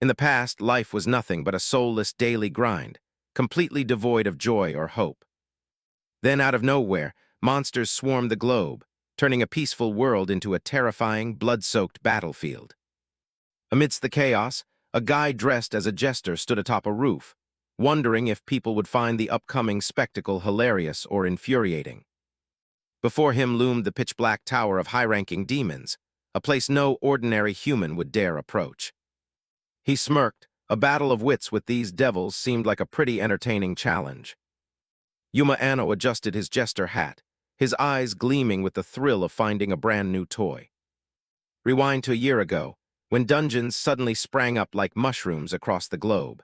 In the past, life was nothing but a soulless daily grind, completely devoid of joy or hope. Then, out of nowhere, monsters swarmed the globe, turning a peaceful world into a terrifying, blood-soaked battlefield. Amidst the chaos, a guy dressed as a jester stood atop a roof, wondering if people would find the upcoming spectacle hilarious or infuriating. Before him loomed the pitch-black tower of high-ranking demons, a place no ordinary human would dare approach. He smirked. A battle of wits with these devils seemed like a pretty entertaining challenge. Yuma Anno adjusted his jester hat, his eyes gleaming with the thrill of finding a brand new toy. Rewind to a year ago, when dungeons suddenly sprang up like mushrooms across the globe.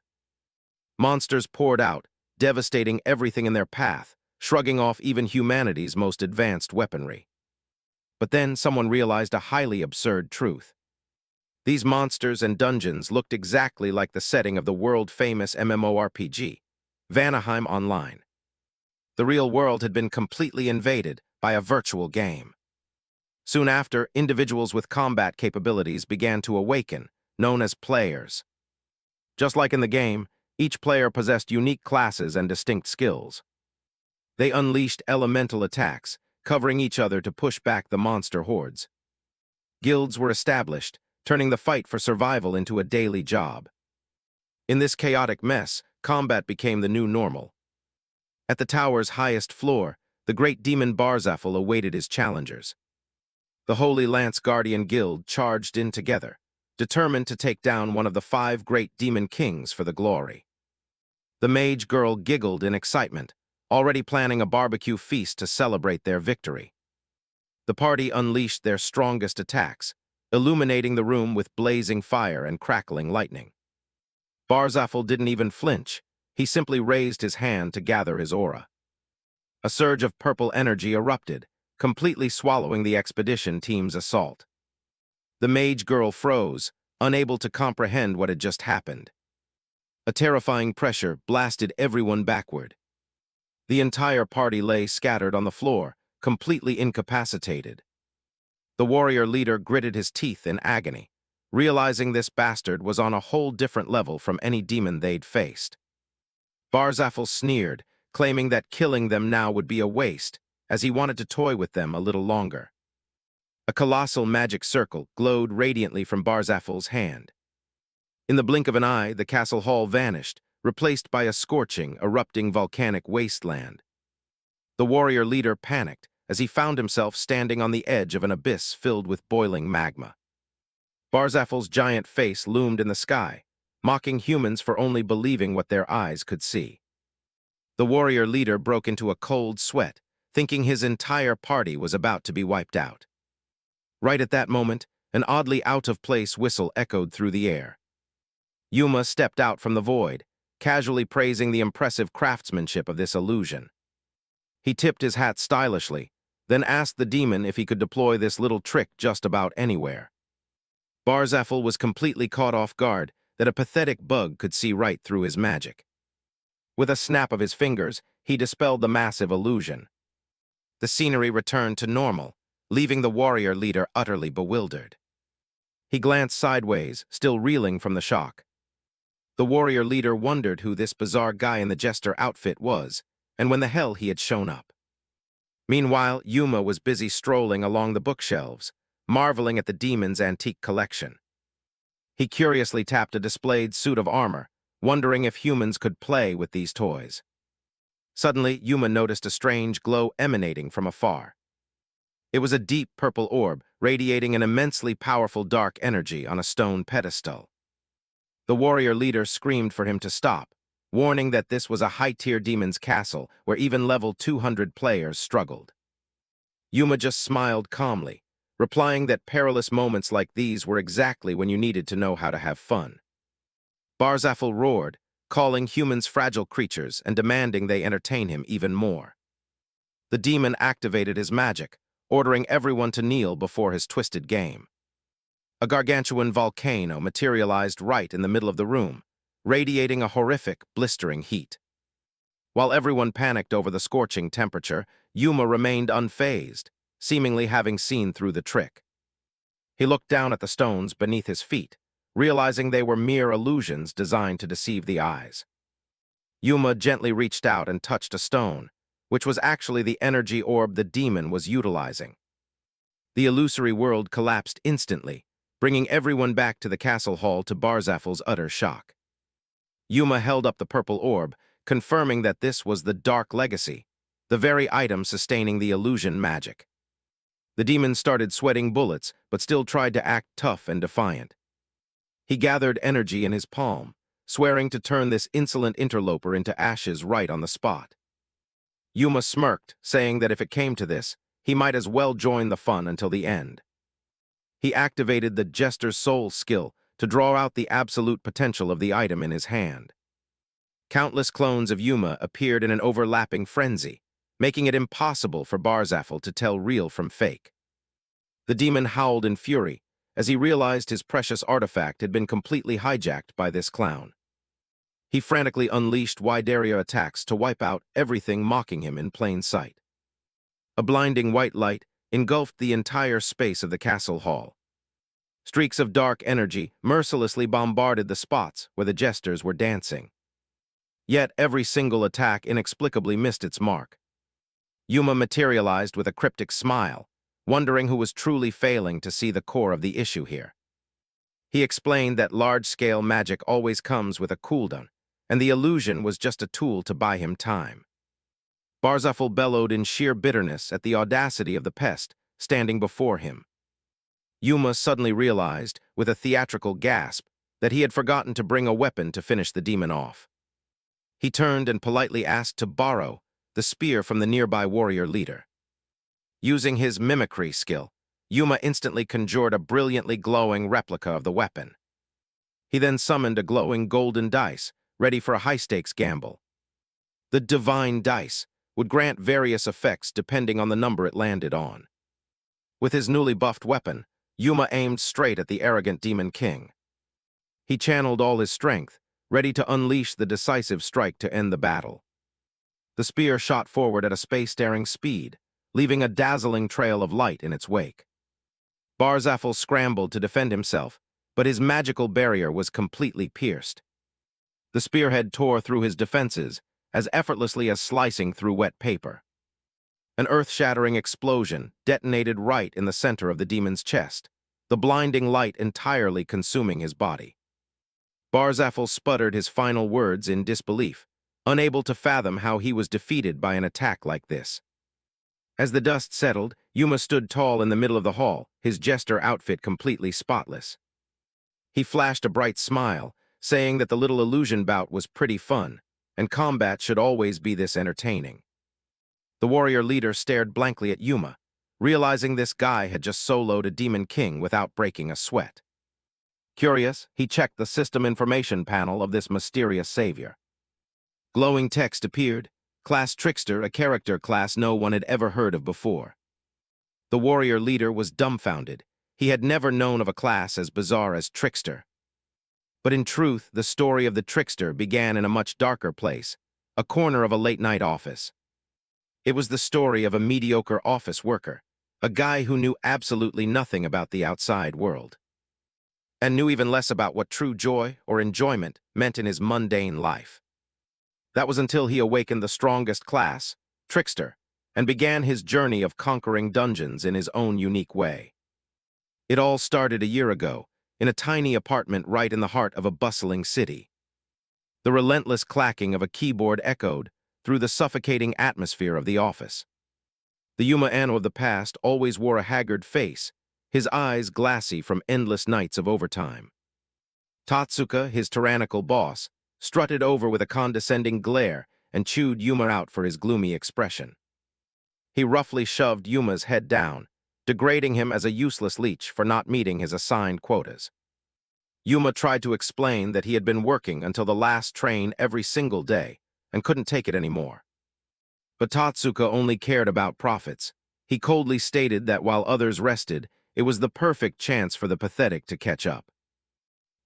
Monsters poured out, devastating everything in their path, shrugging off even humanity's most advanced weaponry. But then someone realized a highly absurd truth. These monsters and dungeons looked exactly like the setting of the world-famous MMORPG, Vanaheim Online. The real world had been completely invaded by a virtual game. Soon after, individuals with combat capabilities began to awaken, known as players. Just like in the game, each player possessed unique classes and distinct skills. They unleashed elemental attacks, covering each other to push back the monster hordes. Guilds were established, turning the fight for survival into a daily job. In this chaotic mess, combat became the new normal. At the tower's highest floor, the great demon Barzafel awaited his challengers. The Holy Lance Guardian Guild charged in together, determined to take down one of the 5 great demon kings for the glory. The mage girl giggled in excitement, already planning a barbecue feast to celebrate their victory. The party unleashed their strongest attacks, illuminating the room with blazing fire and crackling lightning. Barzafel didn't even flinch. He simply raised his hand to gather his aura. A surge of purple energy erupted, completely swallowing the expedition team's assault. The mage girl froze, unable to comprehend what had just happened. A terrifying pressure blasted everyone backward. The entire party lay scattered on the floor, completely incapacitated. The warrior leader gritted his teeth in agony, realizing this bastard was on a whole different level from any demon they'd faced. Barzafel sneered, claiming that killing them now would be a waste, as he wanted to toy with them a little longer. A colossal magic circle glowed radiantly from Barzafel's hand. In the blink of an eye, the castle hall vanished, replaced by a scorching, erupting volcanic wasteland. The warrior leader panicked as he found himself standing on the edge of an abyss filled with boiling magma. Barzafel's giant face loomed in the sky, mocking humans for only believing what their eyes could see. The warrior leader broke into a cold sweat, thinking his entire party was about to be wiped out. Right at that moment, an oddly out-of-place whistle echoed through the air. Yuma stepped out from the void, casually praising the impressive craftsmanship of this illusion. He tipped his hat stylishly, then asked the demon if he could deploy this little trick just about anywhere. Barzafel was completely caught off guard that a pathetic bug could see right through his magic. With a snap of his fingers, he dispelled the massive illusion. The scenery returned to normal, leaving the warrior leader utterly bewildered. He glanced sideways, still reeling from the shock. The warrior leader wondered who this bizarre guy in the jester outfit was, and when the hell he had shown up. Meanwhile, Yuma was busy strolling along the bookshelves, marveling at the demon's antique collection. He curiously tapped a displayed suit of armor, wondering if humans could play with these toys. Suddenly, Yuma noticed a strange glow emanating from afar. It was a deep purple orb, radiating an immensely powerful dark energy on a stone pedestal. The warrior leader screamed for him to stop, warning that this was a high-tier demon's castle where even level 200 players struggled. Yuma just smiled calmly, replying that perilous moments like these were exactly when you needed to know how to have fun. Barzafel roared, calling humans fragile creatures and demanding they entertain him even more. The demon activated his magic, ordering everyone to kneel before his twisted game. A gargantuan volcano materialized right in the middle of the room, radiating a horrific, blistering heat. While everyone panicked over the scorching temperature, Yuma remained unfazed, seemingly having seen through the trick. He looked down at the stones beneath his feet, realizing they were mere illusions designed to deceive the eyes. Yuma gently reached out and touched a stone, which was actually the energy orb the demon was utilizing. The illusory world collapsed instantly, bringing everyone back to the castle hall to Barzaphel's utter shock. Yuma held up the purple orb, confirming that this was the Dark Legacy, the very item sustaining the illusion magic. The demon started sweating bullets, but still tried to act tough and defiant. He gathered energy in his palm, swearing to turn this insolent interloper into ashes right on the spot. Yuma smirked, saying that if it came to this, he might as well join the fun until the end. He activated the Jester's soul skill to draw out the absolute potential of the item in his hand. Countless clones of Yuma appeared in an overlapping frenzy, making it impossible for Barzaphel to tell real from fake. The demon howled in fury as he realized his precious artifact had been completely hijacked by this clown. He frantically unleashed Wideria attacks to wipe out everything mocking him in plain sight. A blinding white light engulfed the entire space of the castle hall. Streaks of dark energy mercilessly bombarded the spots where the jesters were dancing. Yet every single attack inexplicably missed its mark. Yuma materialized with a cryptic smile, wondering who was truly failing to see the core of the issue here. He explained that large-scale magic always comes with a cooldown, and the illusion was just a tool to buy him time. Barzaphel bellowed in sheer bitterness at the audacity of the pest standing before him. Yuma suddenly realized, with a theatrical gasp, that he had forgotten to bring a weapon to finish the demon off. He turned and politely asked to borrow the spear from the nearby warrior leader. Using his mimicry skill, Yuma instantly conjured a brilliantly glowing replica of the weapon. He then summoned a glowing golden dice, ready for a high-stakes gamble. The divine dice would grant various effects depending on the number it landed on. With his newly buffed weapon, Yuma aimed straight at the arrogant Demon King. He channeled all his strength, ready to unleash the decisive strike to end the battle. The spear shot forward at a space-staring speed, leaving a dazzling trail of light in its wake. Barzaphel scrambled to defend himself, but his magical barrier was completely pierced. The spearhead tore through his defenses, as effortlessly as slicing through wet paper. An earth-shattering explosion detonated right in the center of the demon's chest, the blinding light entirely consuming his body. Barzaphel sputtered his final words in disbelief, unable to fathom how he was defeated by an attack like this. As the dust settled, Yuma stood tall in the middle of the hall, his jester outfit completely spotless. He flashed a bright smile, saying that the little illusion bout was pretty fun, and combat should always be this entertaining. The warrior leader stared blankly at Yuma, realizing this guy had just soloed a demon king without breaking a sweat. Curious, he checked the system information panel of this mysterious savior. Glowing text appeared, Class Trickster, a character class no one had ever heard of before. The warrior leader was dumbfounded. He had never known of a class as bizarre as Trickster. But in truth, the story of the Trickster began in a much darker place, a corner of a late-night office. It was the story of a mediocre office worker, a guy who knew absolutely nothing about the outside world, and knew even less about what true joy or enjoyment meant in his mundane life. That was until he awakened the strongest class, Trickster, and began his journey of conquering dungeons in his own unique way. It all started a year ago, in a tiny apartment right in the heart of a bustling city. The relentless clacking of a keyboard echoed through the suffocating atmosphere of the office. The Yuma Anno of the past always wore a haggard face, his eyes glassy from endless nights of overtime. Tatsuka, his tyrannical boss, strutted over with a condescending glare and chewed Yuma out for his gloomy expression. He roughly shoved Yuma's head down, degrading him as a useless leech for not meeting his assigned quotas. Yuma tried to explain that he had been working until the last train every single day and couldn't take it anymore. But Tatsuka only cared about profits. He coldly stated that while others rested, it was the perfect chance for the pathetic to catch up.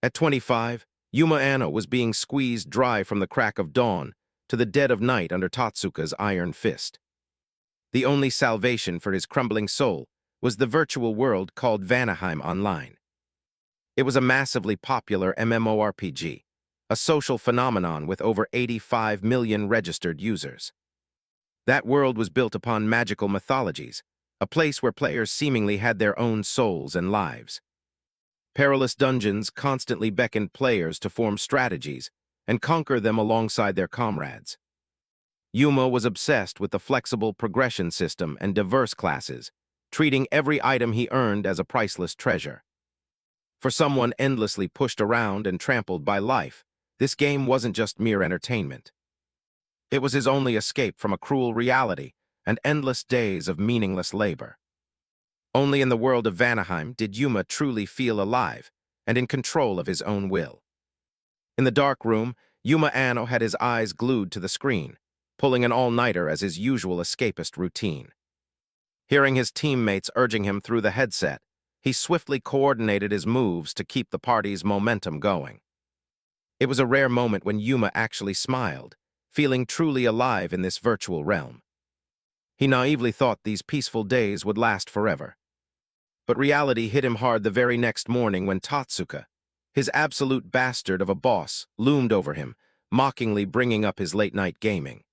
At 25, Yuma Anno was being squeezed dry from the crack of dawn to the dead of night under Tatsuka's iron fist. The only salvation for his crumbling soul was the virtual world called Vanaheim Online. It was a massively popular MMORPG, a social phenomenon with over 85 million registered users. That world was built upon magical mythologies, a place where players seemingly had their own souls and lives. Perilous dungeons constantly beckoned players to form strategies and conquer them alongside their comrades. Yuma was obsessed with the flexible progression system and diverse classes, treating every item he earned as a priceless treasure. For someone endlessly pushed around and trampled by life, this game wasn't just mere entertainment. It was his only escape from a cruel reality and endless days of meaningless labor. Only in the world of Vanaheim did Yuma truly feel alive and in control of his own will. In the dark room, Yuma Anno had his eyes glued to the screen, pulling an all-nighter as his usual escapist routine. Hearing his teammates urging him through the headset, he swiftly coordinated his moves to keep the party's momentum going. It was a rare moment when Yuma actually smiled, feeling truly alive in this virtual realm. He naively thought these peaceful days would last forever. But reality hit him hard the very next morning when Tatsuka, his absolute bastard of a boss, loomed over him, mockingly bringing up his late-night gaming.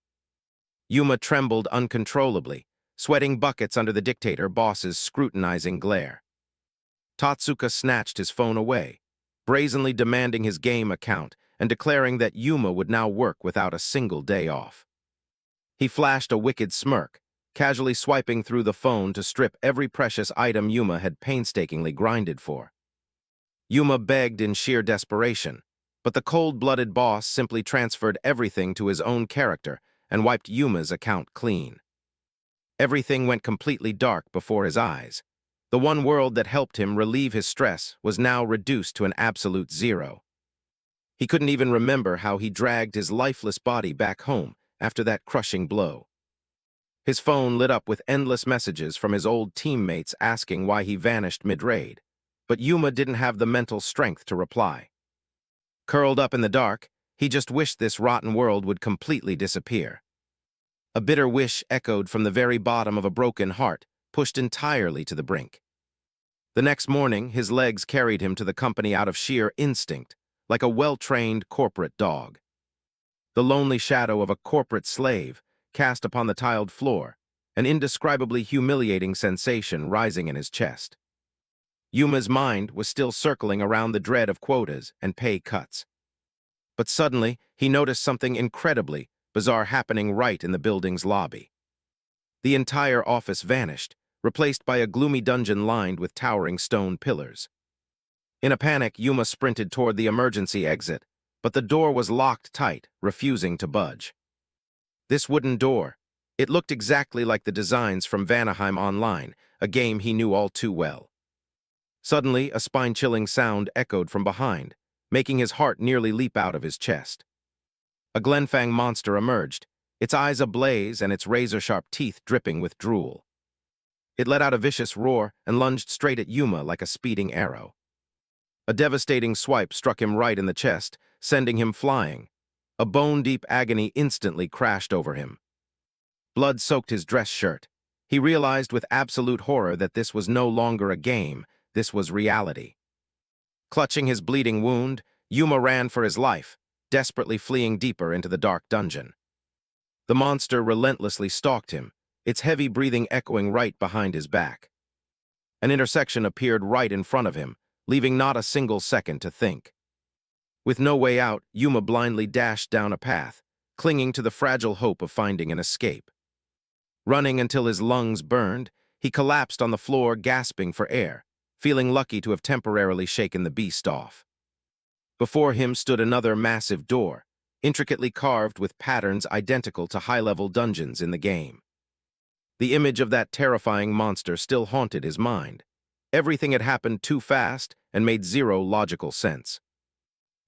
Yuma trembled uncontrollably, sweating buckets under the dictator boss's scrutinizing glare. Tatsuka snatched his phone away, brazenly demanding his game account and declaring that Yuma would now work without a single day off. He flashed a wicked smirk, casually swiping through the phone to strip every precious item Yuma had painstakingly grinded for. Yuma begged in sheer desperation, but the cold-blooded boss simply transferred everything to his own character and wiped Yuma's account clean. Everything went completely dark before his eyes. The one world that helped him relieve his stress was now reduced to an absolute zero. He couldn't even remember how he dragged his lifeless body back home after that crushing blow. His phone lit up with endless messages from his old teammates asking why he vanished mid-raid, but Yuma didn't have the mental strength to reply. Curled up in the dark, he just wished this rotten world would completely disappear. A bitter wish echoed from the very bottom of a broken heart, pushed entirely to the brink. The next morning, his legs carried him to the company out of sheer instinct, like a well-trained corporate dog. The lonely shadow of a corporate slave cast upon the tiled floor, an indescribably humiliating sensation rising in his chest. Yuma's mind was still circling around the dread of quotas and pay cuts. But suddenly, he noticed something incredibly bizarre happening right in the building's lobby. The entire office vanished, replaced by a gloomy dungeon lined with towering stone pillars. In a panic, Yuma sprinted toward the emergency exit, but the door was locked tight, refusing to budge. This wooden door, it looked exactly like the designs from Vanaheim Online, a game he knew all too well. Suddenly, a spine-chilling sound echoed from behind, making his heart nearly leap out of his chest. A Glenfang monster emerged, its eyes ablaze and its razor-sharp teeth dripping with drool. It let out a vicious roar and lunged straight at Yuma like a speeding arrow. A devastating swipe struck him right in the chest, sending him flying. A bone-deep agony instantly crashed over him. Blood soaked his dress shirt. He realized with absolute horror that this was no longer a game, this was reality. Clutching his bleeding wound, Yuma ran for his life, desperately fleeing deeper into the dark dungeon. The monster relentlessly stalked him, its heavy breathing echoing right behind his back. An intersection appeared right in front of him, leaving not a single second to think. With no way out, Yuma blindly dashed down a path, clinging to the fragile hope of finding an escape. Running until his lungs burned, he collapsed on the floor, gasping for air, feeling lucky to have temporarily shaken the beast off. Before him stood another massive door, intricately carved with patterns identical to high-level dungeons in the game. The image of that terrifying monster still haunted his mind. Everything had happened too fast and made zero logical sense.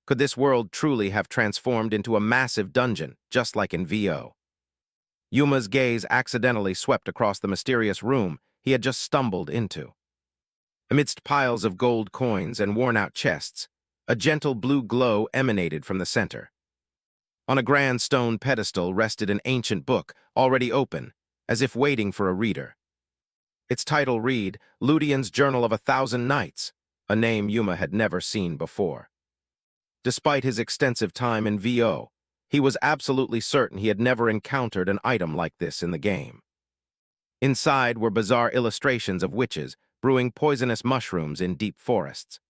Could this world truly have transformed into a massive dungeon, just like in VO? Yuma's gaze accidentally swept across the mysterious room he had just stumbled into. Amidst piles of gold coins and worn-out chests, a gentle blue glow emanated from the center. On a grand stone pedestal rested an ancient book, already open, as if waiting for a reader. Its title read, Ludian's Journal of 1,000 Nights, a name Yuma had never seen before. Despite his extensive time in VO, he was absolutely certain he had never encountered an item like this in the game. Inside were bizarre illustrations of witches brewing poisonous mushrooms in deep forests.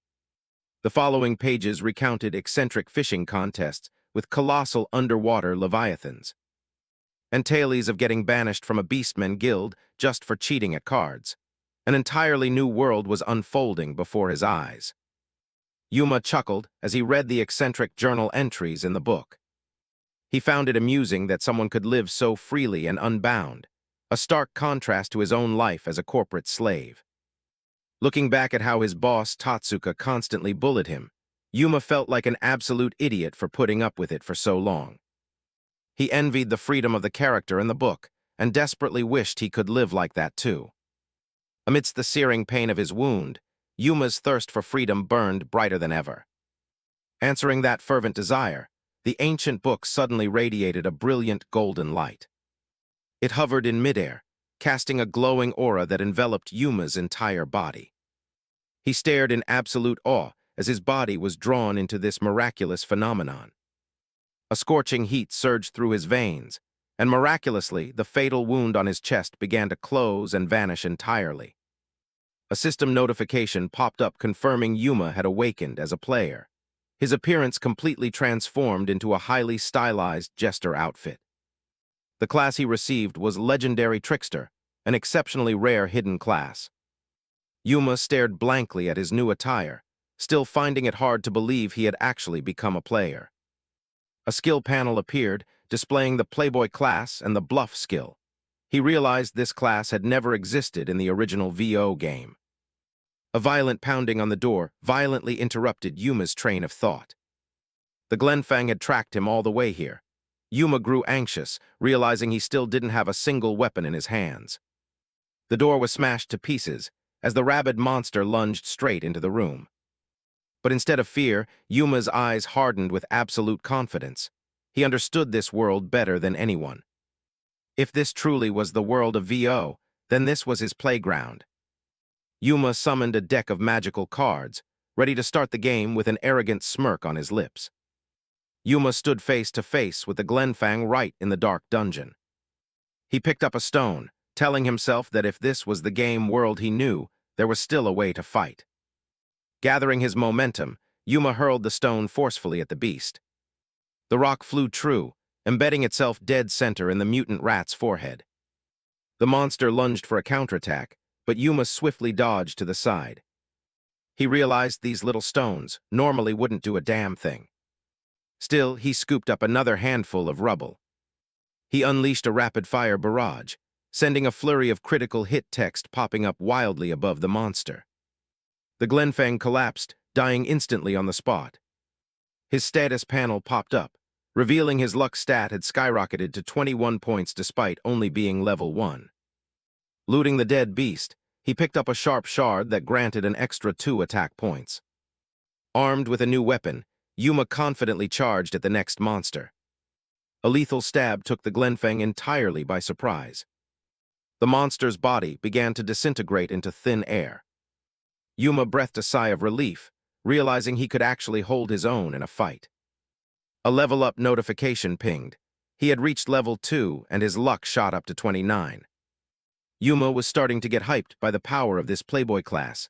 The following pages recounted eccentric fishing contests with colossal underwater leviathans, and tales of getting banished from a beastmen guild just for cheating at cards. An entirely new world was unfolding before his eyes. Yuma chuckled as he read the eccentric journal entries in the book. He found it amusing that someone could live so freely and unbound, a stark contrast to his own life as a corporate slave. Looking back at how his boss, Tatsuka, constantly bullied him, Yuma felt like an absolute idiot for putting up with it for so long. He envied the freedom of the character in the book and desperately wished he could live like that too. Amidst the searing pain of his wound, Yuma's thirst for freedom burned brighter than ever. Answering that fervent desire, the ancient book suddenly radiated a brilliant golden light. It hovered in midair, casting a glowing aura that enveloped Yuma's entire body. He stared in absolute awe as his body was drawn into this miraculous phenomenon. A scorching heat surged through his veins, and miraculously, the fatal wound on his chest began to close and vanish entirely. A system notification popped up confirming Yuma had awakened as a player, his appearance completely transformed into a highly stylized Jester outfit. The class he received was Legendary Trickster, an exceptionally rare hidden class. Yuma stared blankly at his new attire, still finding it hard to believe he had actually become a player. A skill panel appeared, displaying the Playboy class and the Bluff skill. He realized this class had never existed in the original VO game. A violent pounding on the door violently interrupted Yuma's train of thought. The Glenfang had tracked him all the way here. Yuma grew anxious, realizing he still didn't have a single weapon in his hands. The door was smashed to pieces as the rabid monster lunged straight into the room. But instead of fear, Yuma's eyes hardened with absolute confidence. He understood this world better than anyone. If this truly was the world of VO, then this was his playground. Yuma summoned a deck of magical cards, ready to start the game with an arrogant smirk on his lips. Yuma stood face to face with the Glenfang right in the dark dungeon. He picked up a stone, telling himself that if this was the game world he knew, there was still a way to fight. Gathering his momentum, Yuma hurled the stone forcefully at the beast. The rock flew true, embedding itself dead center in the mutant rat's forehead. The monster lunged for a counterattack, but Yuma swiftly dodged to the side. He realized these little stones normally wouldn't do a damn thing. Still, he scooped up another handful of rubble. He unleashed a rapid-fire barrage, sending a flurry of critical hit text popping up wildly above the monster. The Glenfang collapsed, dying instantly on the spot. His status panel popped up, revealing his luck stat had skyrocketed to 21 points despite only being level 1. Looting the dead beast, he picked up a sharp shard that granted an extra 2 attack points. Armed with a new weapon, Yuma confidently charged at the next monster. A lethal stab took the Glenfang entirely by surprise. The monster's body began to disintegrate into thin air. Yuma breathed a sigh of relief, realizing he could actually hold his own in a fight. A level-up notification pinged. He had reached level 2 and his luck shot up to 29. Yuma was starting to get hyped by the power of this Playboy class.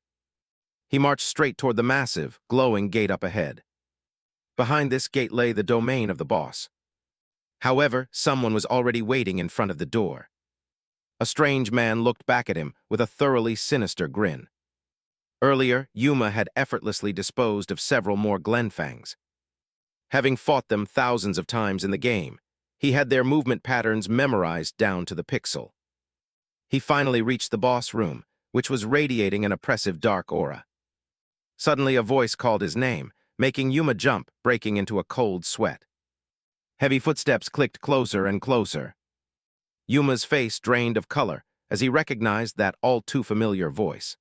He marched straight toward the massive, glowing gate up ahead. Behind this gate lay the domain of the boss. However, someone was already waiting in front of the door. A strange man looked back at him with a thoroughly sinister grin. Earlier, Yuma had effortlessly disposed of several more Glenfangs. Having fought them thousands of times in the game, he had their movement patterns memorized down to the pixel. He finally reached the boss room, which was radiating an oppressive dark aura. Suddenly, a voice called his name, making Yuma jump, breaking into a cold sweat. Heavy footsteps clicked closer and closer. Yuma's face drained of color as he recognized that all-too-familiar voice.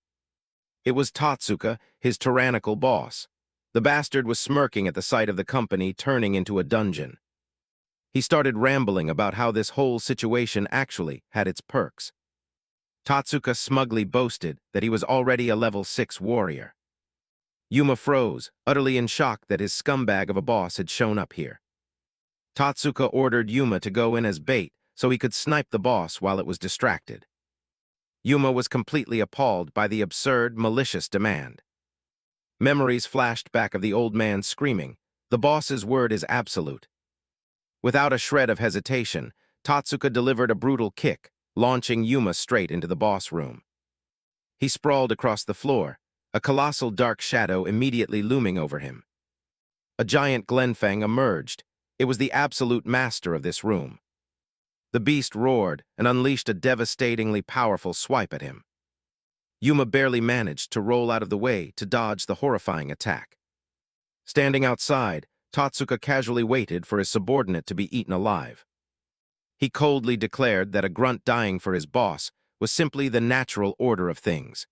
It was Tatsuka, his tyrannical boss. The bastard was smirking at the sight of the company turning into a dungeon. He started rambling about how this whole situation actually had its perks. Tatsuka smugly boasted that he was already a level 6 warrior. Yuma froze, utterly in shock that his scumbag of a boss had shown up here. Tatsuka ordered Yuma to go in as bait so he could snipe the boss while it was distracted. Yuma was completely appalled by the absurd, malicious demand. Memories flashed back of the old man screaming, "The boss's word is absolute." Without a shred of hesitation, Tatsuka delivered a brutal kick, launching Yuma straight into the boss room. He sprawled across the floor, a colossal dark shadow immediately looming over him. A giant Glenfang emerged. It was the absolute master of this room. The beast roared and unleashed a devastatingly powerful swipe at him. Yuma barely managed to roll out of the way to dodge the horrifying attack. Standing outside, Tatsuka casually waited for his subordinate to be eaten alive. He coldly declared that a grunt dying for his boss was simply the natural order of things.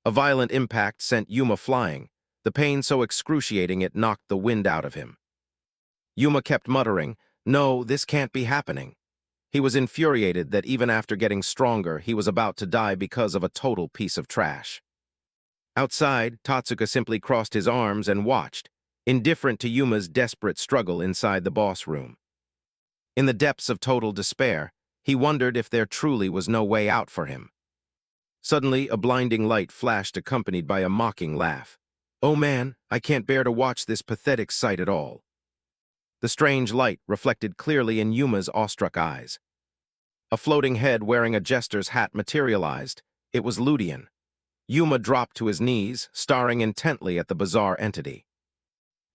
A violent impact sent Yuma flying, the pain so excruciating it knocked the wind out of him. Yuma kept muttering, "No, this can't be happening." He was infuriated that even after getting stronger, he was about to die because of a total piece of trash. Outside, Tatsuka simply crossed his arms and watched, indifferent to Yuma's desperate struggle inside the boss room. In the depths of total despair, he wondered if there truly was no way out for him. Suddenly, a blinding light flashed accompanied by a mocking laugh. "Oh man, I can't bear to watch this pathetic sight at all." The strange light reflected clearly in Yuma's awestruck eyes. A floating head wearing a jester's hat materialized. It was Ludian. Yuma dropped to his knees, staring intently at the bizarre entity.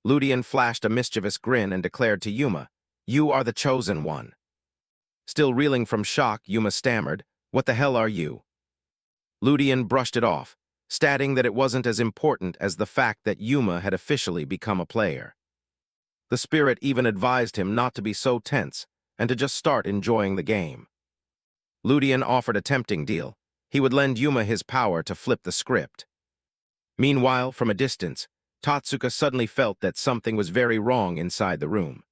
Ludian flashed a mischievous grin and declared to Yuma, "You are the chosen one." Still reeling from shock, Yuma stammered, "What the hell are you?" Ludian brushed it off, stating that it wasn't as important as the fact that Yuma had officially become a player. The spirit even advised him not to be so tense and to just start enjoying the game. Ludian offered a tempting deal. He would lend Yuma his power to flip the script. Meanwhile, from a distance, Tatsuka suddenly felt that something was very wrong inside the room.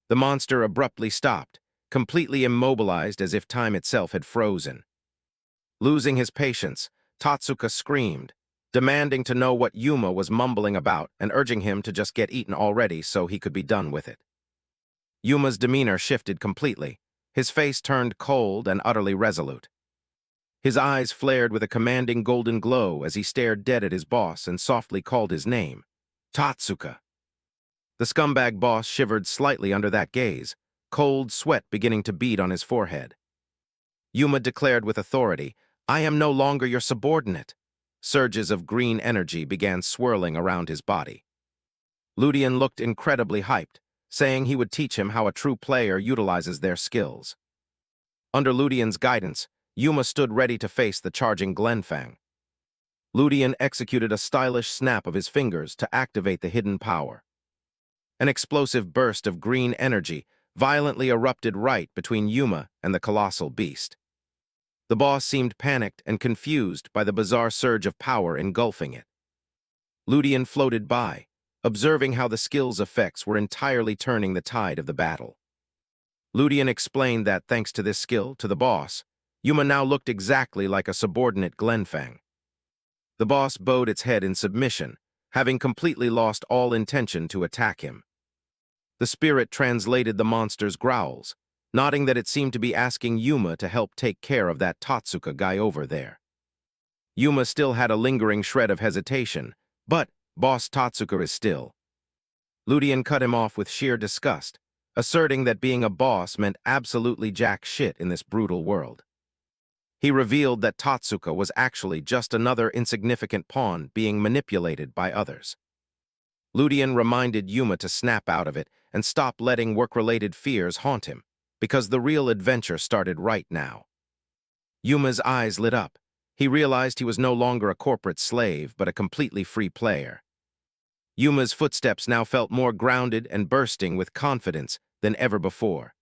The monster abruptly stopped, completely immobilized as if time itself had frozen. Losing his patience, Tatsuka screamed, demanding to know what Yuma was mumbling about and urging him to just get eaten already so he could be done with it. Yuma's demeanor shifted completely. His face turned cold and utterly resolute. His eyes flared with a commanding golden glow as he stared dead at his boss and softly called his name, Tatsuka. The scumbag boss shivered slightly under that gaze, cold sweat beginning to bead on his forehead. Yuma declared with authority, "I am no longer your subordinate." Surges of green energy began swirling around his body. Ludian looked incredibly hyped, saying he would teach him how a true player utilizes their skills. Under Ludian's guidance, Yuma stood ready to face the charging Glenfang. Ludian executed a stylish snap of his fingers to activate the hidden power. An explosive burst of green energy violently erupted right between Yuma and the colossal beast. The boss seemed panicked and confused by the bizarre surge of power engulfing it. Ludian floated by, observing how the skill's effects were entirely turning the tide of the battle. Ludian explained that thanks to this skill, to the boss, Yuma now looked exactly like a subordinate Glenfang. The boss bowed its head in submission, having completely lost all intention to attack him. The spirit translated the monster's growls, nodding that it seemed to be asking Yuma to help take care of that Tatsuka guy over there. Yuma still had a lingering shred of hesitation, but Boss Tatsuka is still. Ludian cut him off with sheer disgust, asserting that being a boss meant absolutely jack shit in this brutal world. He revealed that Tatsuka was actually just another insignificant pawn being manipulated by others. Ludian reminded Yuma to snap out of it and stop letting work-related fears haunt him, because the real adventure started right now. Yuma's eyes lit up. He realized he was no longer a corporate slave, but a completely free player. Yuma's footsteps now felt more grounded and bursting with confidence than ever before.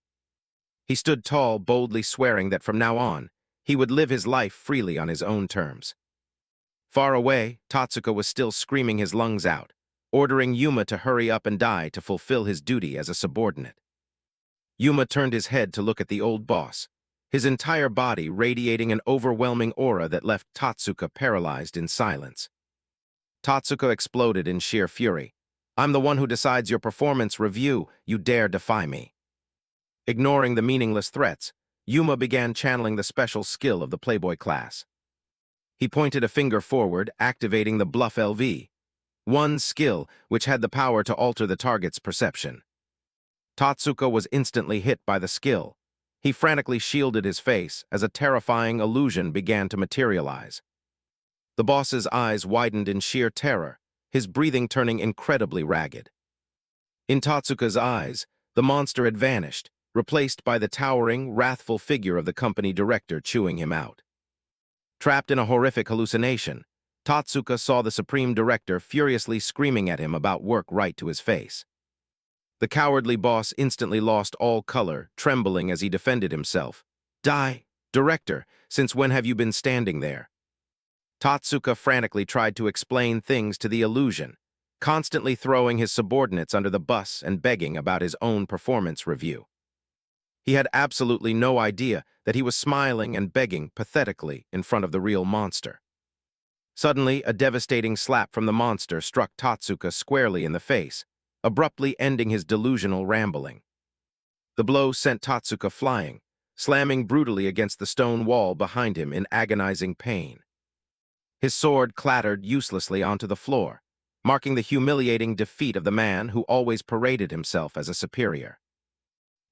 He stood tall, boldly swearing that from now on, he would live his life freely on his own terms. Far away, Tatsuka was still screaming his lungs out, ordering Yuma to hurry up and die to fulfill his duty as a subordinate. Yuma turned his head to look at the old boss, his entire body radiating an overwhelming aura that left Tatsuka paralyzed in silence. Tatsuka exploded in sheer fury. I'm the one who decides your performance review. You dare defy me. Ignoring the meaningless threats, Yuma began channeling the special skill of the Playboy class. He pointed a finger forward, activating the Bluff LV, one skill which had the power to alter the target's perception. Tatsuka was instantly hit by the skill. He frantically shielded his face as a terrifying illusion began to materialize. The boss's eyes widened in sheer terror, his breathing turning incredibly ragged. In Tatsuka's eyes, the monster had vanished, replaced by the towering, wrathful figure of the company director chewing him out. Trapped in a horrific hallucination, Tatsuka saw the supreme director furiously screaming at him about work right to his face. The cowardly boss instantly lost all color, trembling as he defended himself. Die, director, since when have you been standing there? Tatsuka frantically tried to explain things to the illusion, constantly throwing his subordinates under the bus and begging about his own performance review. He had absolutely no idea that he was smiling and begging pathetically in front of the real monster. Suddenly, a devastating slap from the monster struck Tatsuka squarely in the face, abruptly ending his delusional rambling. The blow sent Tatsuka flying, slamming brutally against the stone wall behind him in agonizing pain. His sword clattered uselessly onto the floor, marking the humiliating defeat of the man who always paraded himself as a superior.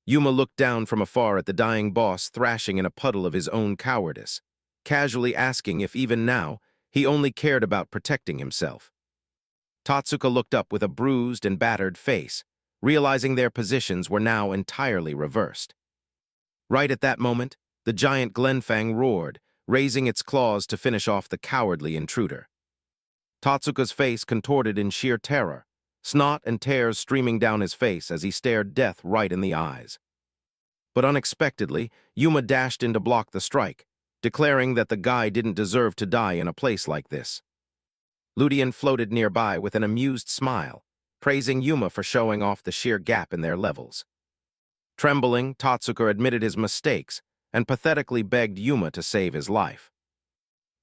Yuma looked down from afar at the dying boss thrashing in a puddle of his own cowardice, casually asking if even now he only cared about protecting himself. Tatsuka looked up with a bruised and battered face, realizing their positions were now entirely reversed. Right at that moment, the giant Glenfang roared, raising its claws to finish off the cowardly intruder. Tatsuka's face contorted in sheer terror, snot and tears streaming down his face as he stared death right in the eyes. But unexpectedly, Yuma dashed in to block the strike, declaring that the guy didn't deserve to die in a place like this. Ludian floated nearby with an amused smile, praising Yuma for showing off the sheer gap in their levels. Trembling, Tatsuka admitted his mistakes and pathetically begged Yuma to save his life.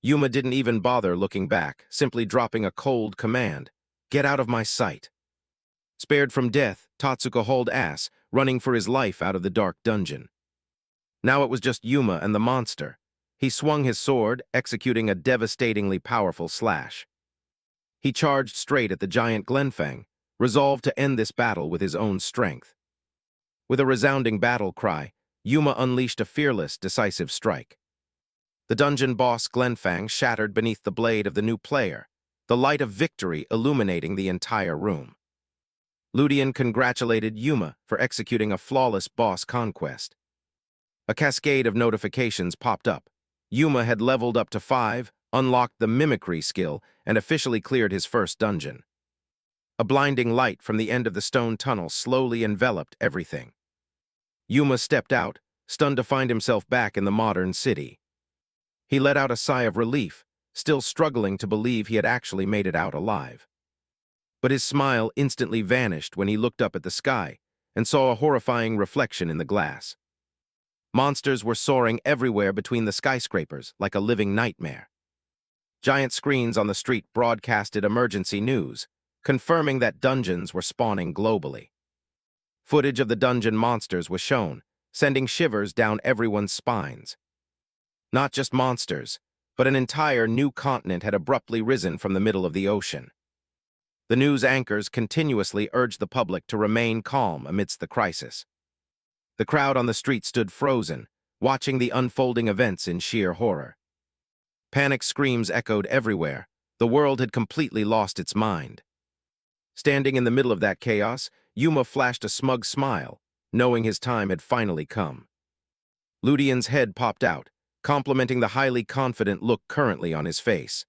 Yuma didn't even bother looking back, simply dropping a cold command, "Get out of my sight." Spared from death, Tatsuka hauled ass, running for his life out of the dark dungeon. Now it was just Yuma and the monster. He swung his sword, executing a devastatingly powerful slash. He charged straight at the giant Glenfang, resolved to end this battle with his own strength. With a resounding battle cry, Yuma unleashed a fearless, decisive strike. The dungeon boss Glenfang shattered beneath the blade of the new player, the light of victory illuminating the entire room. Ludian congratulated Yuma for executing a flawless boss conquest. A cascade of notifications popped up. Yuma had leveled up to 5, unlocked the mimicry skill, and officially cleared his first dungeon. A blinding light from the end of the stone tunnel slowly enveloped everything. Yuma stepped out, stunned to find himself back in the modern city. He let out a sigh of relief, still struggling to believe he had actually made it out alive. But his smile instantly vanished when he looked up at the sky and saw a horrifying reflection in the glass. Monsters were soaring everywhere between the skyscrapers like a living nightmare. Giant screens on the street broadcasted emergency news, confirming that dungeons were spawning globally. Footage of the dungeon monsters was shown, sending shivers down everyone's spines. Not just monsters, but an entire new continent had abruptly risen from the middle of the ocean. The news anchors continuously urged the public to remain calm amidst the crisis. The crowd on the street stood frozen, watching the unfolding events in sheer horror. Panic screams echoed everywhere. The world had completely lost its mind. Standing in the middle of that chaos, Yuma flashed a smug smile, knowing his time had finally come. Ludian's head popped out, complementing the highly confident look currently on his face.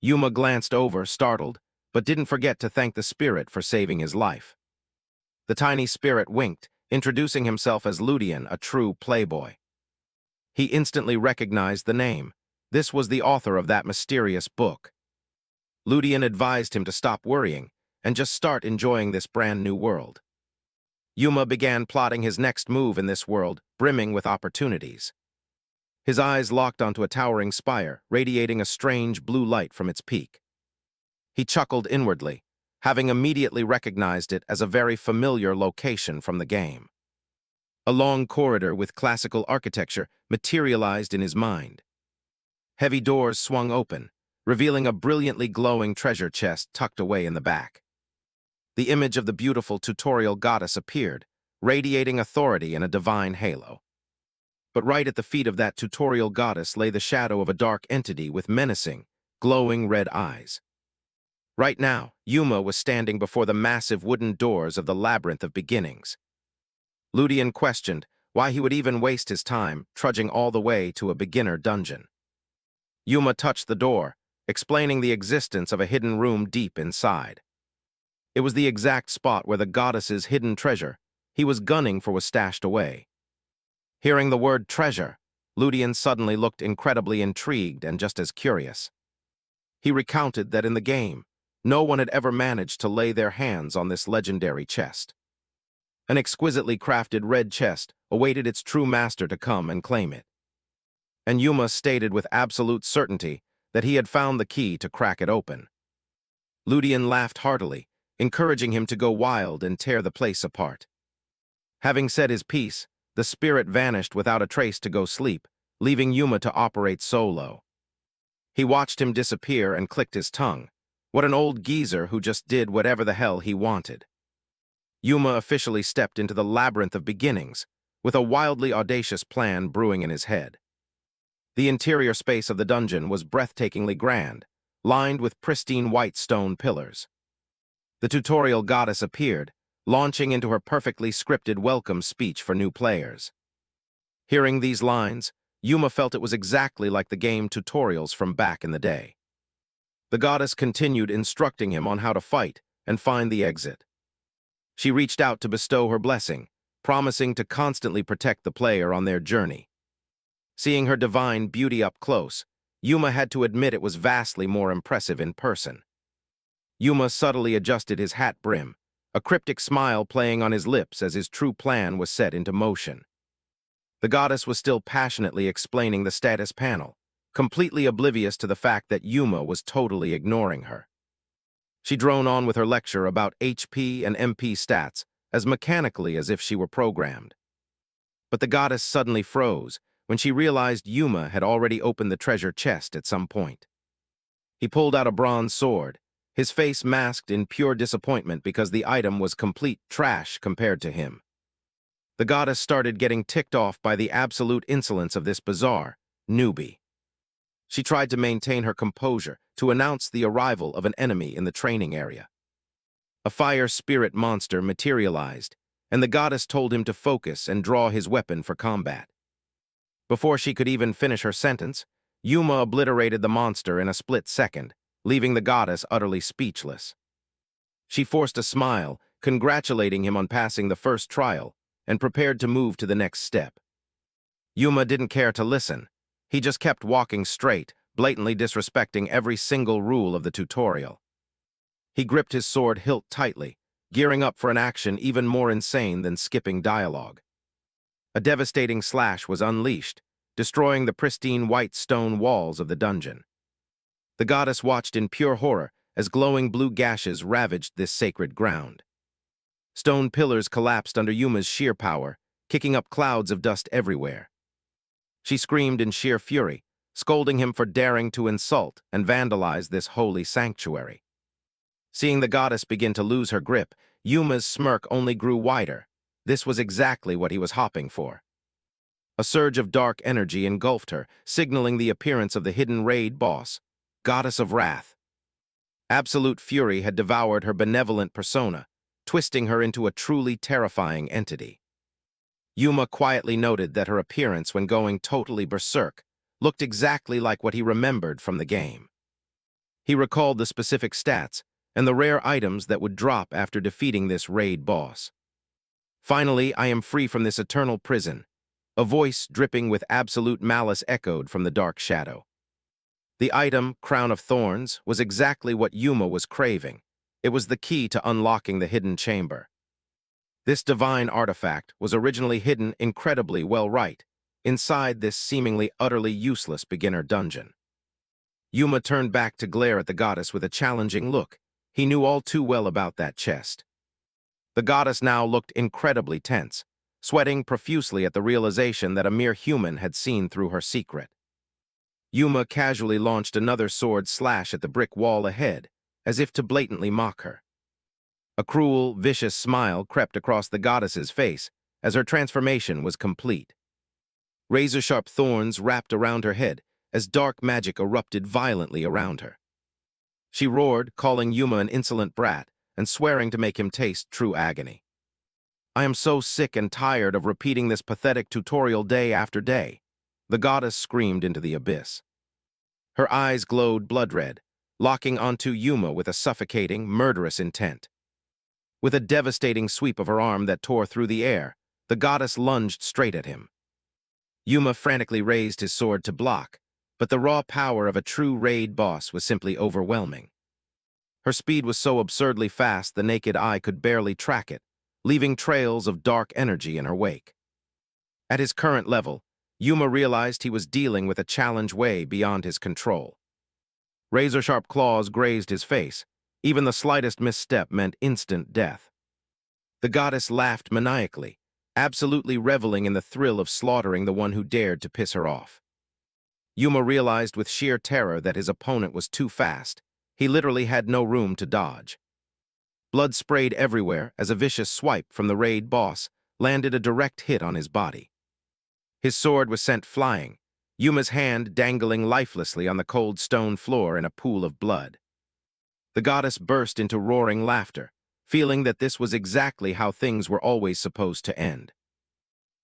Yuma glanced over, startled, but didn't forget to thank the spirit for saving his life. The tiny spirit winked, introducing himself as Ludian, a true playboy. He instantly recognized the name. This was the author of that mysterious book. Ludian advised him to stop worrying and just start enjoying this brand new world. Yuma began plotting his next move in this world, brimming with opportunities. His eyes locked onto a towering spire, radiating a strange blue light from its peak. He chuckled inwardly, having immediately recognized it as a very familiar location from the game. A long corridor with classical architecture materialized in his mind. Heavy doors swung open, revealing a brilliantly glowing treasure chest tucked away in the back. The image of the beautiful tutorial goddess appeared, radiating authority in a divine halo. But right at the feet of that tutorial goddess lay the shadow of a dark entity with menacing, glowing red eyes. Right now, Yuma was standing before the massive wooden doors of the Labyrinth of Beginnings. Ludian questioned why he would even waste his time trudging all the way to a beginner dungeon. Yuma touched the door, explaining the existence of a hidden room deep inside. It was the exact spot where the goddess's hidden treasure he was gunning for was stashed away. Hearing the word treasure, Ludian suddenly looked incredibly intrigued and just as curious. He recounted that in the game, no one had ever managed to lay their hands on this legendary chest. An exquisitely crafted red chest awaited its true master to come and claim it. And Yuma stated with absolute certainty that he had found the key to crack it open. Ludian laughed heartily, encouraging him to go wild and tear the place apart. Having said his piece, the spirit vanished without a trace to go sleep, leaving Yuma to operate solo. He watched him disappear and clicked his tongue. What an old geezer who just did whatever the hell he wanted. Yuma officially stepped into the Labyrinth of Beginnings, with a wildly audacious plan brewing in his head. The interior space of the dungeon was breathtakingly grand, lined with pristine white stone pillars. The tutorial goddess appeared, launching into her perfectly scripted welcome speech for new players. Hearing these lines, Yuma felt it was exactly like the game tutorials from back in the day. The goddess continued instructing him on how to fight and find the exit. She reached out to bestow her blessing, promising to constantly protect the player on their journey. Seeing her divine beauty up close, Yuma had to admit it was vastly more impressive in person. Yuma subtly adjusted his hat brim, a cryptic smile playing on his lips as his true plan was set into motion. The goddess was still passionately explaining the status panel, completely oblivious to the fact that Yuma was totally ignoring her. She droned on with her lecture about HP and MP stats as mechanically as if she were programmed. But the goddess suddenly froze when she realized Yuma had already opened the treasure chest at some point. He pulled out a bronze sword, his face masked in pure disappointment because the item was complete trash compared to him. The goddess started getting ticked off by the absolute insolence of this bizarre newbie. She tried to maintain her composure to announce the arrival of an enemy in the training area. A fire spirit monster materialized, and the goddess told him to focus and draw his weapon for combat. Before she could even finish her sentence, Yuma obliterated the monster in a split second, leaving the goddess utterly speechless. She forced a smile, congratulating him on passing the first trial, and prepared to move to the next step. Yuma didn't care to listen. He just kept walking straight, blatantly disrespecting every single rule of the tutorial. He gripped his sword hilt tightly, gearing up for an action even more insane than skipping dialogue. A devastating slash was unleashed, destroying the pristine white stone walls of the dungeon. The goddess watched in pure horror as glowing blue gashes ravaged this sacred ground. Stone pillars collapsed under Yuma's sheer power, kicking up clouds of dust everywhere. She screamed in sheer fury, scolding him for daring to insult and vandalize this holy sanctuary. Seeing the goddess begin to lose her grip, Yuma's smirk only grew wider. This was exactly what he was hoping for. A surge of dark energy engulfed her, signaling the appearance of the hidden raid boss, Goddess of Wrath. Absolute fury had devoured her benevolent persona, twisting her into a truly terrifying entity. Yuma quietly noted that her appearance when going totally berserk looked exactly like what he remembered from the game. He recalled the specific stats and the rare items that would drop after defeating this raid boss. Finally, I am free from this eternal prison. A voice dripping with absolute malice echoed from the dark shadow. The item, Crown of Thorns, was exactly what Yuma was craving. It was the key to unlocking the hidden chamber. This divine artifact was originally hidden incredibly well inside this seemingly utterly useless beginner dungeon. Yuma turned back to glare at the goddess with a challenging look. He knew all too well about that chest. The goddess now looked incredibly tense, sweating profusely at the realization that a mere human had seen through her secret. Yuma casually launched another sword slash at the brick wall ahead, as if to blatantly mock her. A cruel, vicious smile crept across the goddess's face as her transformation was complete. Razor-sharp thorns wrapped around her head as dark magic erupted violently around her. She roared, calling Yuma an insolent brat and swearing to make him taste true agony. "I am so sick and tired of repeating this pathetic tutorial day after day," the goddess screamed into the abyss. Her eyes glowed blood-red, locking onto Yuma with a suffocating, murderous intent. With a devastating sweep of her arm that tore through the air, the goddess lunged straight at him. Yuma frantically raised his sword to block, but the raw power of a true raid boss was simply overwhelming. Her speed was so absurdly fast the naked eye could barely track it, leaving trails of dark energy in her wake. At his current level, Yuma realized he was dealing with a challenge way beyond his control. Razor-sharp claws grazed his face. Even the slightest misstep meant instant death. The goddess laughed maniacally, absolutely reveling in the thrill of slaughtering the one who dared to piss her off. Yuma realized with sheer terror that his opponent was too fast. He literally had no room to dodge. Blood sprayed everywhere as a vicious swipe from the raid boss landed a direct hit on his body. His sword was sent flying, Yuma's hand dangling lifelessly on the cold stone floor in a pool of blood. The goddess burst into roaring laughter, feeling that this was exactly how things were always supposed to end.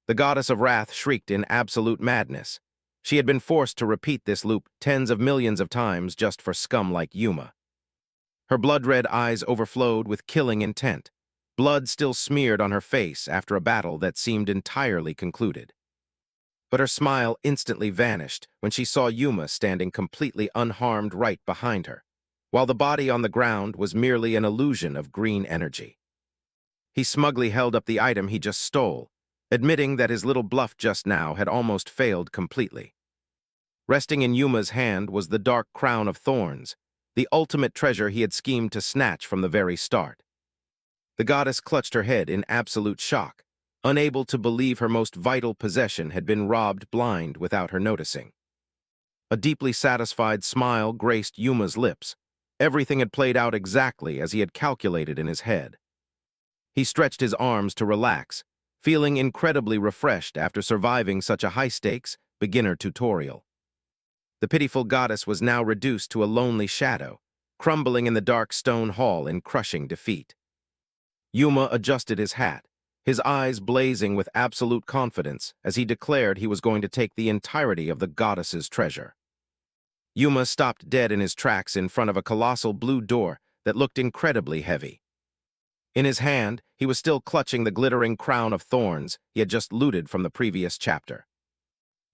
The goddess of wrath shrieked in absolute madness. She had been forced to repeat this loop tens of millions of times just for scum like Yuma. Her blood-red eyes overflowed with killing intent, blood still smeared on her face after a battle that seemed entirely concluded. But her smile instantly vanished when she saw Yuma standing completely unharmed right behind her, while the body on the ground was merely an illusion of green energy. He smugly held up the item he just stole, admitting that his little bluff just now had almost failed completely. Resting in Yuma's hand was the dark crown of thorns, the ultimate treasure he had schemed to snatch from the very start. The goddess clutched her head in absolute shock, unable to believe her most vital possession had been robbed blind without her noticing. A deeply satisfied smile graced Yuma's lips. Everything had played out exactly as he had calculated in his head. He stretched his arms to relax, feeling incredibly refreshed after surviving such a high-stakes, beginner tutorial. The pitiful goddess was now reduced to a lonely shadow, crumbling in the dark stone hall in crushing defeat. Yuma adjusted his hat, his eyes blazing with absolute confidence as he declared he was going to take the entirety of the goddess's treasure. Yuma stopped dead in his tracks in front of a colossal blue door that looked incredibly heavy. In his hand, he was still clutching the glittering crown of thorns he had just looted from the previous chapter.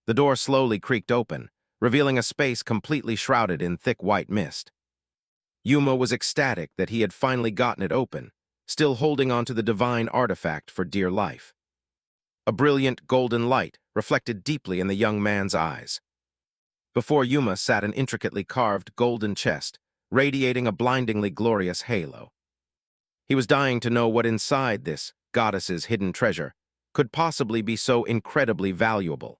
The door slowly creaked open, revealing a space completely shrouded in thick white mist. Yuma was ecstatic that he had finally gotten it open, still holding onto the divine artifact for dear life. A brilliant golden light reflected deeply in the young man's eyes. Before Yuma sat an intricately carved golden chest, radiating a blindingly glorious halo. He was dying to know what inside this goddess's hidden treasure could possibly be so incredibly valuable.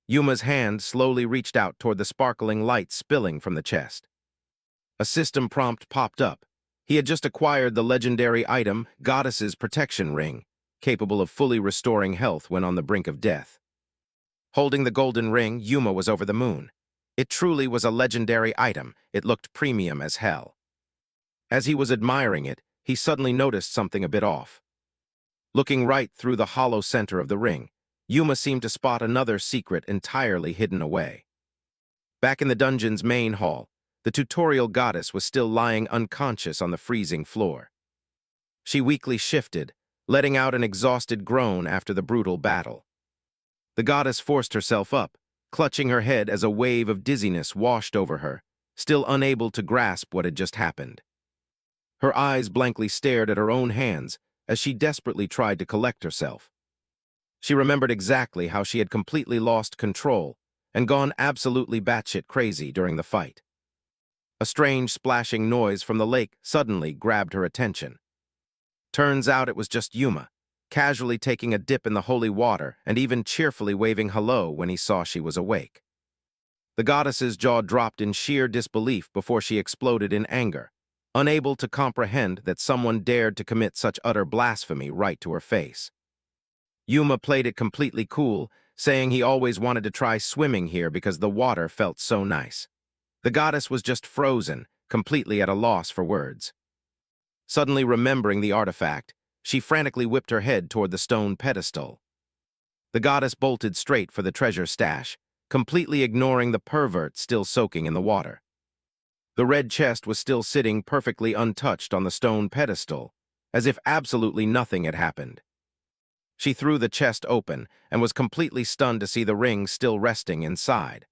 Yuma's hand slowly reached out toward the sparkling light spilling from the chest. A system prompt popped up. He had just acquired the legendary item, Goddess's Protection Ring, capable of fully restoring health when on the brink of death. Holding the golden ring, Yuma was over the moon. It truly was a legendary item. It looked premium as hell. As he was admiring it, he suddenly noticed something a bit off. Looking right through the hollow center of the ring, Yuma seemed to spot another secret entirely hidden away. Back in the dungeon's main hall, the tutorial goddess was still lying unconscious on the freezing floor. She weakly shifted, letting out an exhausted groan after the brutal battle. The goddess forced herself up, clutching her head as a wave of dizziness washed over her, still unable to grasp what had just happened. Her eyes blankly stared at her own hands as she desperately tried to collect herself. She remembered exactly how she had completely lost control, and gone absolutely batshit crazy during the fight. A strange splashing noise from the lake suddenly grabbed her attention. Turns out it was just Yuma, casually taking a dip in the holy water and even cheerfully waving hello when he saw she was awake. The goddess's jaw dropped in sheer disbelief before she exploded in anger, unable to comprehend that someone dared to commit such utter blasphemy right to her face. Yuma played it completely cool, saying he always wanted to try swimming here because the water felt so nice. The goddess was just frozen, completely at a loss for words. Suddenly remembering the artifact, she frantically whipped her head toward the stone pedestal. The goddess bolted straight for the treasure stash, completely ignoring the pervert still soaking in the water. The red chest was still sitting perfectly untouched on the stone pedestal, as if absolutely nothing had happened. She threw the chest open and was completely stunned to see the ring still resting inside.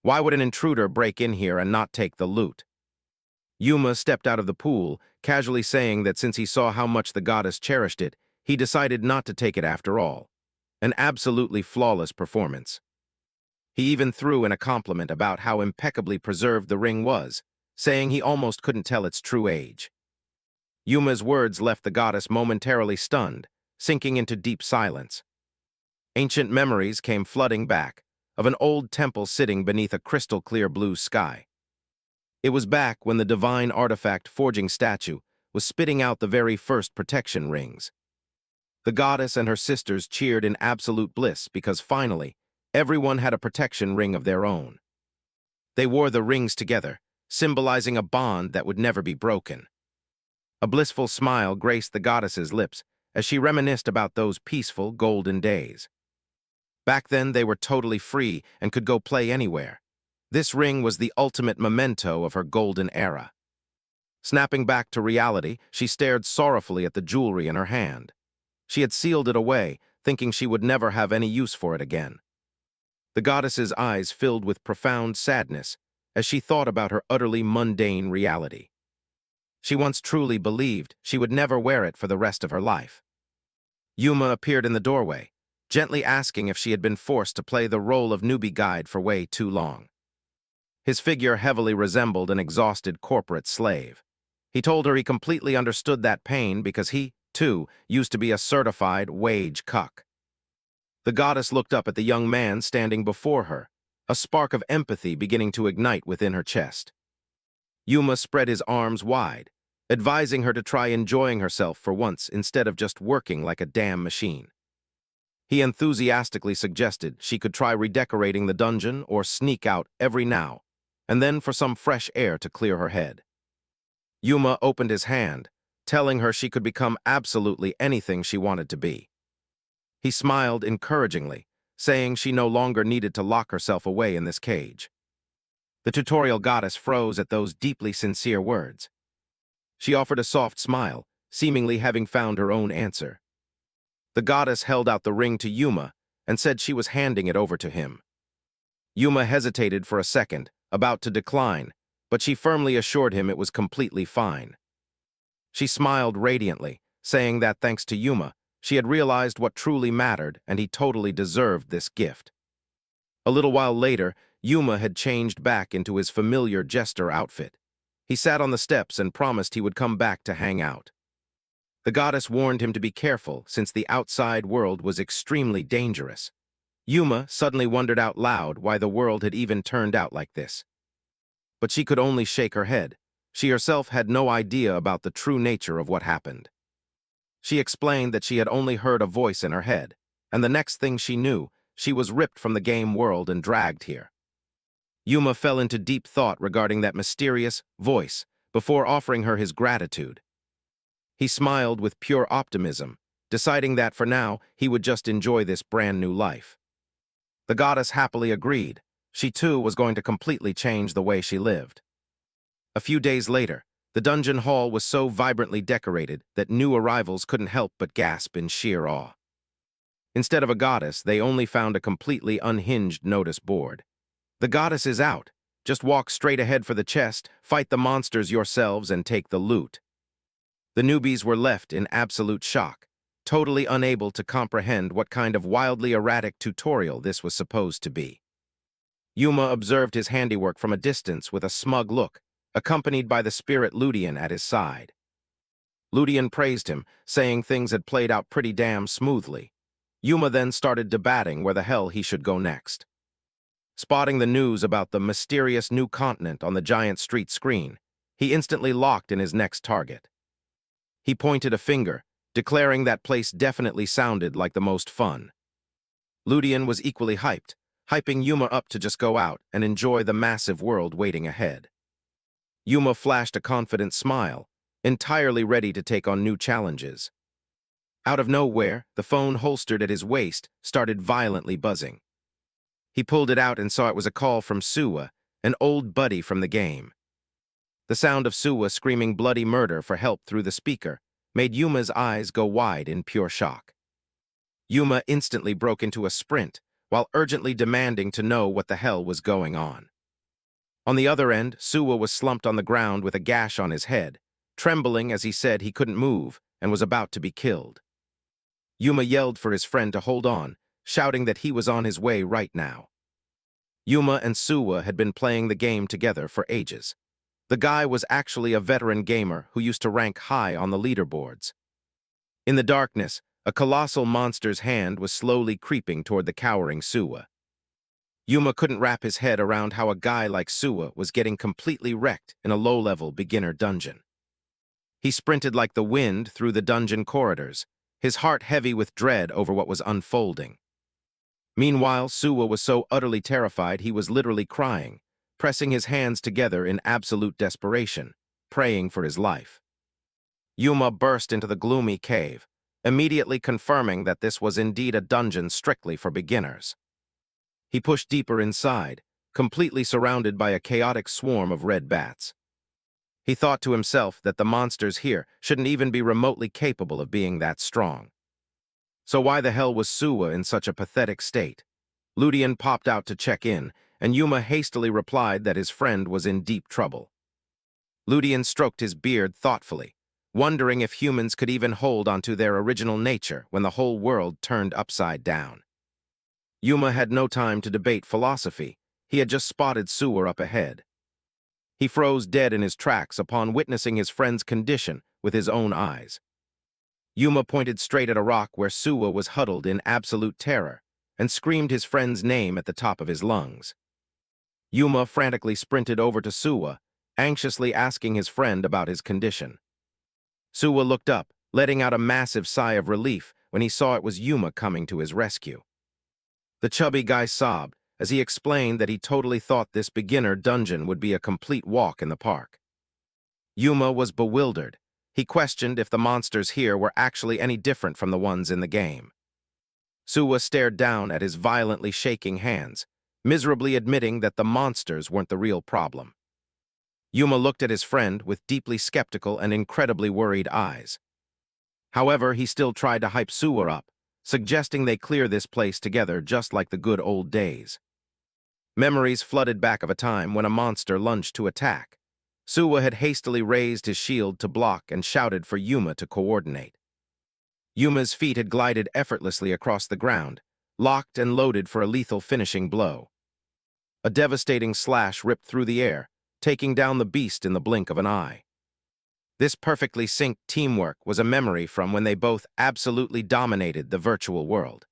Why would an intruder break in here and not take the loot? Yuma stepped out of the pool, casually saying that since he saw how much the goddess cherished it, he decided not to take it after all. An absolutely flawless performance. He even threw in a compliment about how impeccably preserved the ring was, saying he almost couldn't tell its true age. Yuma's words left the goddess momentarily stunned, sinking into deep silence. Ancient memories came flooding back, of an old temple sitting beneath a crystal-clear blue sky. It was back when the divine artifact forging statue was spitting out the very first protection rings. The goddess and her sisters cheered in absolute bliss because finally, everyone had a protection ring of their own. They wore the rings together, symbolizing a bond that would never be broken. A blissful smile graced the goddess's lips as she reminisced about those peaceful, golden days. Back then, they were totally free and could go play anywhere. This ring was the ultimate memento of her golden era. Snapping back to reality, she stared sorrowfully at the jewelry in her hand. She had sealed it away, thinking she would never have any use for it again. The goddess's eyes filled with profound sadness as she thought about her utterly mundane reality. She once truly believed she would never wear it for the rest of her life. Yuma appeared in the doorway, gently asking if she had been forced to play the role of newbie guide for way too long. His figure heavily resembled an exhausted corporate slave. He told her he completely understood that pain because he, too, used to be a certified wage cuck. The goddess looked up at the young man standing before her, a spark of empathy beginning to ignite within her chest. Yuma spread his arms wide, advising her to try enjoying herself for once instead of just working like a damn machine. He enthusiastically suggested she could try redecorating the dungeon or sneak out every now and then for some fresh air to clear her head. Yuma opened his hand, telling her she could become absolutely anything she wanted to be. He smiled encouragingly, saying she no longer needed to lock herself away in this cage. The tutorial goddess froze at those deeply sincere words. She offered a soft smile, seemingly having found her own answer. The goddess held out the ring to Yuma and said she was handing it over to him. Yuma hesitated for a second, about to decline, but she firmly assured him it was completely fine. She smiled radiantly, saying that thanks to Yuma, she had realized what truly mattered and he totally deserved this gift. A little while later, Yuma had changed back into his familiar Jester outfit. He sat on the steps and promised he would come back to hang out. The goddess warned him to be careful since the outside world was extremely dangerous. Yuma suddenly wondered out loud why the world had even turned out like this. But she could only shake her head. She herself had no idea about the true nature of what happened. She explained that she had only heard a voice in her head, and the next thing she knew, she was ripped from the game world and dragged here. Yuma fell into deep thought regarding that mysterious voice before offering her his gratitude. He smiled with pure optimism, deciding that for now he would just enjoy this brand new life. The goddess happily agreed. She too was going to completely change the way she lived. A few days later, the dungeon hall was so vibrantly decorated that new arrivals couldn't help but gasp in sheer awe. Instead of a goddess, they only found a completely unhinged notice board. The goddess is out. Just walk straight ahead for the chest, fight the monsters yourselves, and take the loot. The newbies were left in absolute shock, totally unable to comprehend what kind of wildly erratic tutorial this was supposed to be. Yuma observed his handiwork from a distance with a smug look, accompanied by the spirit Ludian at his side. Ludian praised him, saying things had played out pretty damn smoothly. Yuma then started debating where the hell he should go next. Spotting the news about the mysterious new continent on the giant street screen, he instantly locked in his next target. He pointed a finger, declaring that place definitely sounded like the most fun. Ludian was equally hyped, hyping Yuma up to just go out and enjoy the massive world waiting ahead. Yuma flashed a confident smile, entirely ready to take on new challenges. Out of nowhere, the phone holstered at his waist started violently buzzing. He pulled it out and saw it was a call from Suwa, an old buddy from the game. The sound of Suwa screaming bloody murder for help through the speaker made Yuma's eyes go wide in pure shock. Yuma instantly broke into a sprint, while urgently demanding to know what the hell was going on. On the other end, Suwa was slumped on the ground with a gash on his head, trembling as he said he couldn't move and was about to be killed. Yuma yelled for his friend to hold on, shouting that he was on his way right now. Yuma and Suwa had been playing the game together for ages. The guy was actually a veteran gamer who used to rank high on the leaderboards. In the darkness, a colossal monster's hand was slowly creeping toward the cowering Suwa. Yuma couldn't wrap his head around how a guy like Suwa was getting completely wrecked in a low-level beginner dungeon. He sprinted like the wind through the dungeon corridors, his heart heavy with dread over what was unfolding. Meanwhile, Suwa was so utterly terrified he was literally crying, pressing his hands together in absolute desperation, praying for his life. Yuma burst into the gloomy cave, immediately confirming that this was indeed a dungeon strictly for beginners. He pushed deeper inside, completely surrounded by a chaotic swarm of red bats. He thought to himself that the monsters here shouldn't even be remotely capable of being that strong. So why the hell was Suwa in such a pathetic state? Ludian popped out to check in, and Yuma hastily replied that his friend was in deep trouble. Ludian stroked his beard thoughtfully, wondering if humans could even hold onto their original nature when the whole world turned upside down. Yuma had no time to debate philosophy. He had just spotted Suwa up ahead. He froze dead in his tracks upon witnessing his friend's condition with his own eyes. Yuma pointed straight at a rock where Suwa was huddled in absolute terror and screamed his friend's name at the top of his lungs. Yuma frantically sprinted over to Suwa, anxiously asking his friend about his condition. Suwa looked up, letting out a massive sigh of relief when he saw it was Yuma coming to his rescue. The chubby guy sobbed as he explained that he totally thought this beginner dungeon would be a complete walk in the park. Yuma was bewildered. He questioned if the monsters here were actually any different from the ones in the game. Suwa stared down at his violently shaking hands, miserably admitting that the monsters weren't the real problem. Yuma looked at his friend with deeply skeptical and incredibly worried eyes. However, he still tried to hype Suwa up, suggesting they clear this place together just like the good old days. Memories flooded back of a time when a monster lunged to attack. Suwa had hastily raised his shield to block and shouted for Yuma to coordinate. Yuma's feet had glided effortlessly across the ground, locked and loaded for a lethal finishing blow. A devastating slash ripped through the air, taking down the beast in the blink of an eye. This perfectly synced teamwork was a memory from when they both absolutely dominated the virtual world.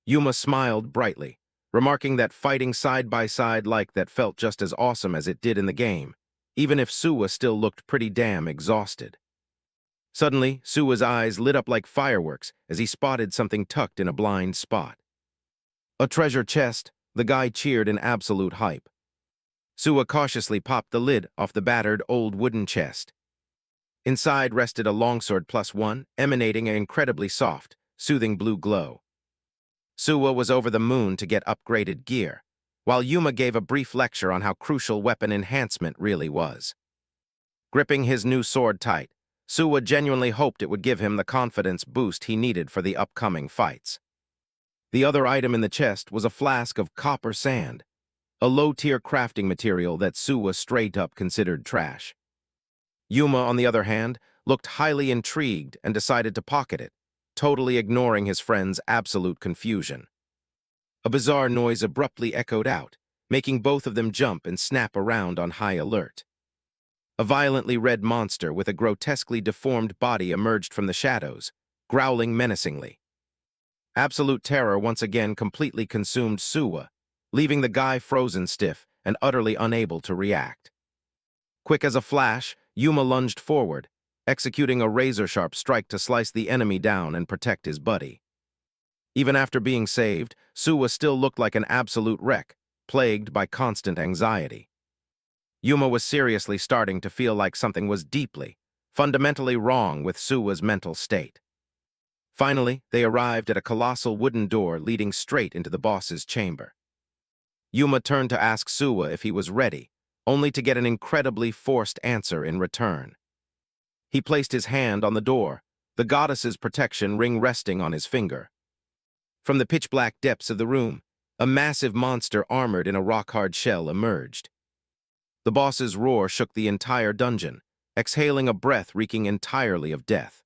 Yuma smiled brightly, remarking that fighting side by side like that felt just as awesome as it did in the game, even if Suwa still looked pretty damn exhausted. Suddenly, Suwa's eyes lit up like fireworks as he spotted something tucked in a blind spot. A treasure chest, the guy cheered in absolute hype. Suwa cautiously popped the lid off the battered old wooden chest. Inside rested a longsword +1, emanating an incredibly soft, soothing blue glow. Suwa was over the moon to get upgraded gear, while Yuma gave a brief lecture on how crucial weapon enhancement really was. Gripping his new sword tight, Suwa genuinely hoped it would give him the confidence boost he needed for the upcoming fights. The other item in the chest was a flask of copper sand, a low-tier crafting material that Suwa straight-up considered trash. Yuma, on the other hand, looked highly intrigued and decided to pocket it, totally ignoring his friend's absolute confusion. A bizarre noise abruptly echoed out, making both of them jump and snap around on high alert. A violently red monster with a grotesquely deformed body emerged from the shadows, growling menacingly. Absolute terror once again completely consumed Suwa, leaving the guy frozen stiff and utterly unable to react. Quick as a flash, Yuma lunged forward, executing a razor-sharp strike to slice the enemy down and protect his buddy. Even after being saved, Suwa still looked like an absolute wreck, plagued by constant anxiety. Yuma was seriously starting to feel like something was deeply, fundamentally wrong with Suwa's mental state. Finally, they arrived at a colossal wooden door leading straight into the boss's chamber. Yuma turned to ask Suwa if he was ready, only to get an incredibly forced answer in return. He placed his hand on the door, the goddess's protection ring resting on his finger. From the pitch-black depths of the room, a massive monster armored in a rock-hard shell emerged. The boss's roar shook the entire dungeon, exhaling a breath reeking entirely of death.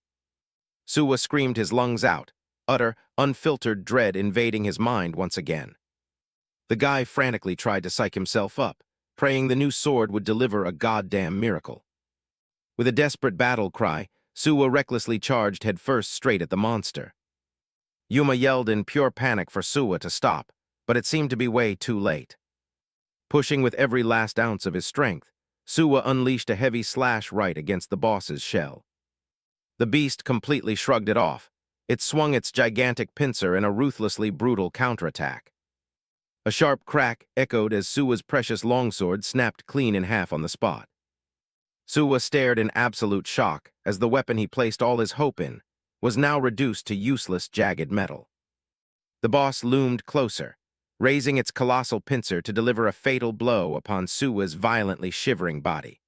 Suwa screamed his lungs out, utter, unfiltered dread invading his mind once again. The guy frantically tried to psych himself up, praying the new sword would deliver a goddamn miracle. With a desperate battle cry, Suwa recklessly charged headfirst straight at the monster. Yuma yelled in pure panic for Suwa to stop, but it seemed to be way too late. Pushing with every last ounce of his strength, Suwa unleashed a heavy slash right against the boss's shell. The beast completely shrugged it off. It swung its gigantic pincer in a ruthlessly brutal counterattack. A sharp crack echoed as Suwa's precious longsword snapped clean in half on the spot. Suwa stared in absolute shock as the weapon he placed all his hope in was now reduced to useless, jagged metal. The boss loomed closer, raising its colossal pincer to deliver a fatal blow upon Suwa's violently shivering body.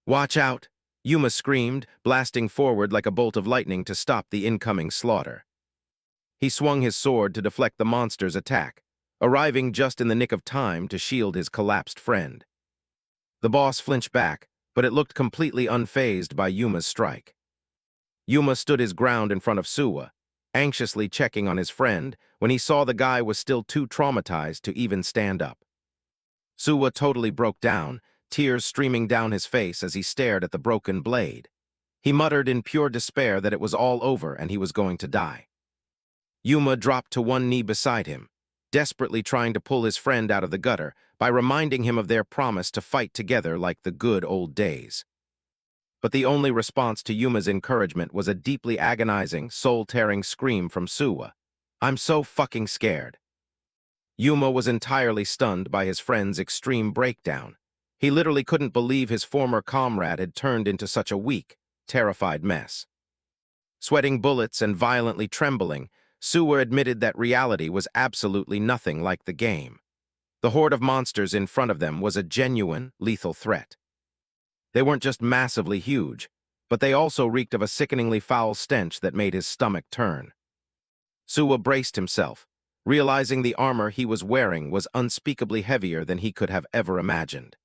"Watch out!" Yuma screamed, blasting forward like a bolt of lightning to stop the incoming slaughter. He swung his sword to deflect the monster's attack, arriving just in the nick of time to shield his collapsed friend. The boss flinched back, but it looked completely unfazed by Yuma's strike. Yuma stood his ground in front of Suwa, anxiously checking on his friend when he saw the guy was still too traumatized to even stand up. Suwa totally broke down, tears streaming down his face as he stared at the broken blade. He muttered in pure despair that it was all over and he was going to die. Yuma dropped to one knee beside him, desperately trying to pull his friend out of the gutter by reminding him of their promise to fight together like the good old days. But the only response to Yuma's encouragement was a deeply agonizing, soul-tearing scream from Suwa. "I'm so fucking scared." Yuma was entirely stunned by his friend's extreme breakdown. He literally couldn't believe his former comrade had turned into such a weak, terrified mess. Sweating bullets and violently trembling, Suwa admitted that reality was absolutely nothing like the game. The horde of monsters in front of them was a genuine, lethal threat. They weren't just massively huge, but they also reeked of a sickeningly foul stench that made his stomach turn. Suwa braced himself, realizing the armor he was wearing was unspeakably heavier than he could have ever imagined.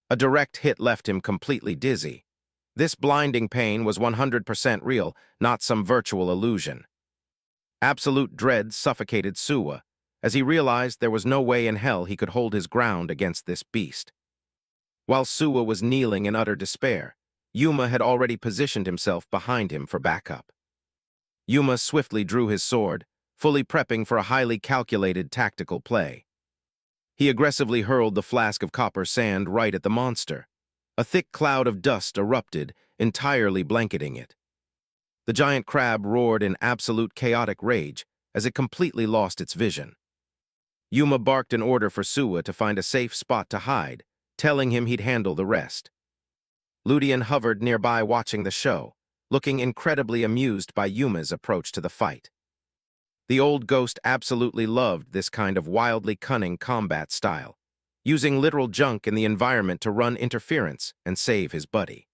A direct hit left him completely dizzy. This blinding pain was 100% real, not some virtual illusion. Absolute dread suffocated Suwa, as he realized there was no way in hell he could hold his ground against this beast. While Suwa was kneeling in utter despair, Yuma had already positioned himself behind him for backup. Yuma swiftly drew his sword, fully prepping for a highly calculated tactical play. He aggressively hurled the flask of copper sand right at the monster. A thick cloud of dust erupted, entirely blanketing it. The giant crab roared in absolute chaotic rage as it completely lost its vision. Yuma barked an order for Suwa to find a safe spot to hide, telling him he'd handle the rest. Ludian hovered nearby watching the show, looking incredibly amused by Yuma's approach to the fight. The old ghost absolutely loved this kind of wildly cunning combat style, using literal junk in the environment to run interference and save his buddy.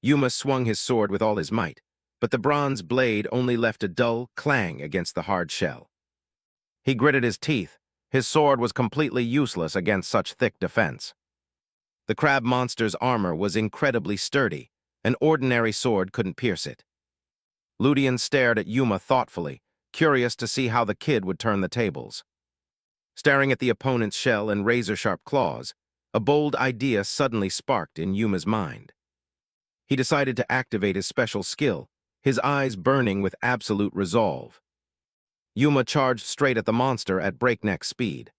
Yuma swung his sword with all his might, but the bronze blade only left a dull clang against the hard shell. He gritted his teeth. His sword was completely useless against such thick defense. The crab monster's armor was incredibly sturdy. An ordinary sword couldn't pierce it. Ludian stared at Yuma thoughtfully, curious to see how the kid would turn the tables. Staring at the opponent's shell and razor-sharp claws, a bold idea suddenly sparked in Yuma's mind. He decided to activate his special skill, his eyes burning with absolute resolve. Yuma charged straight at the monster at breakneck speed.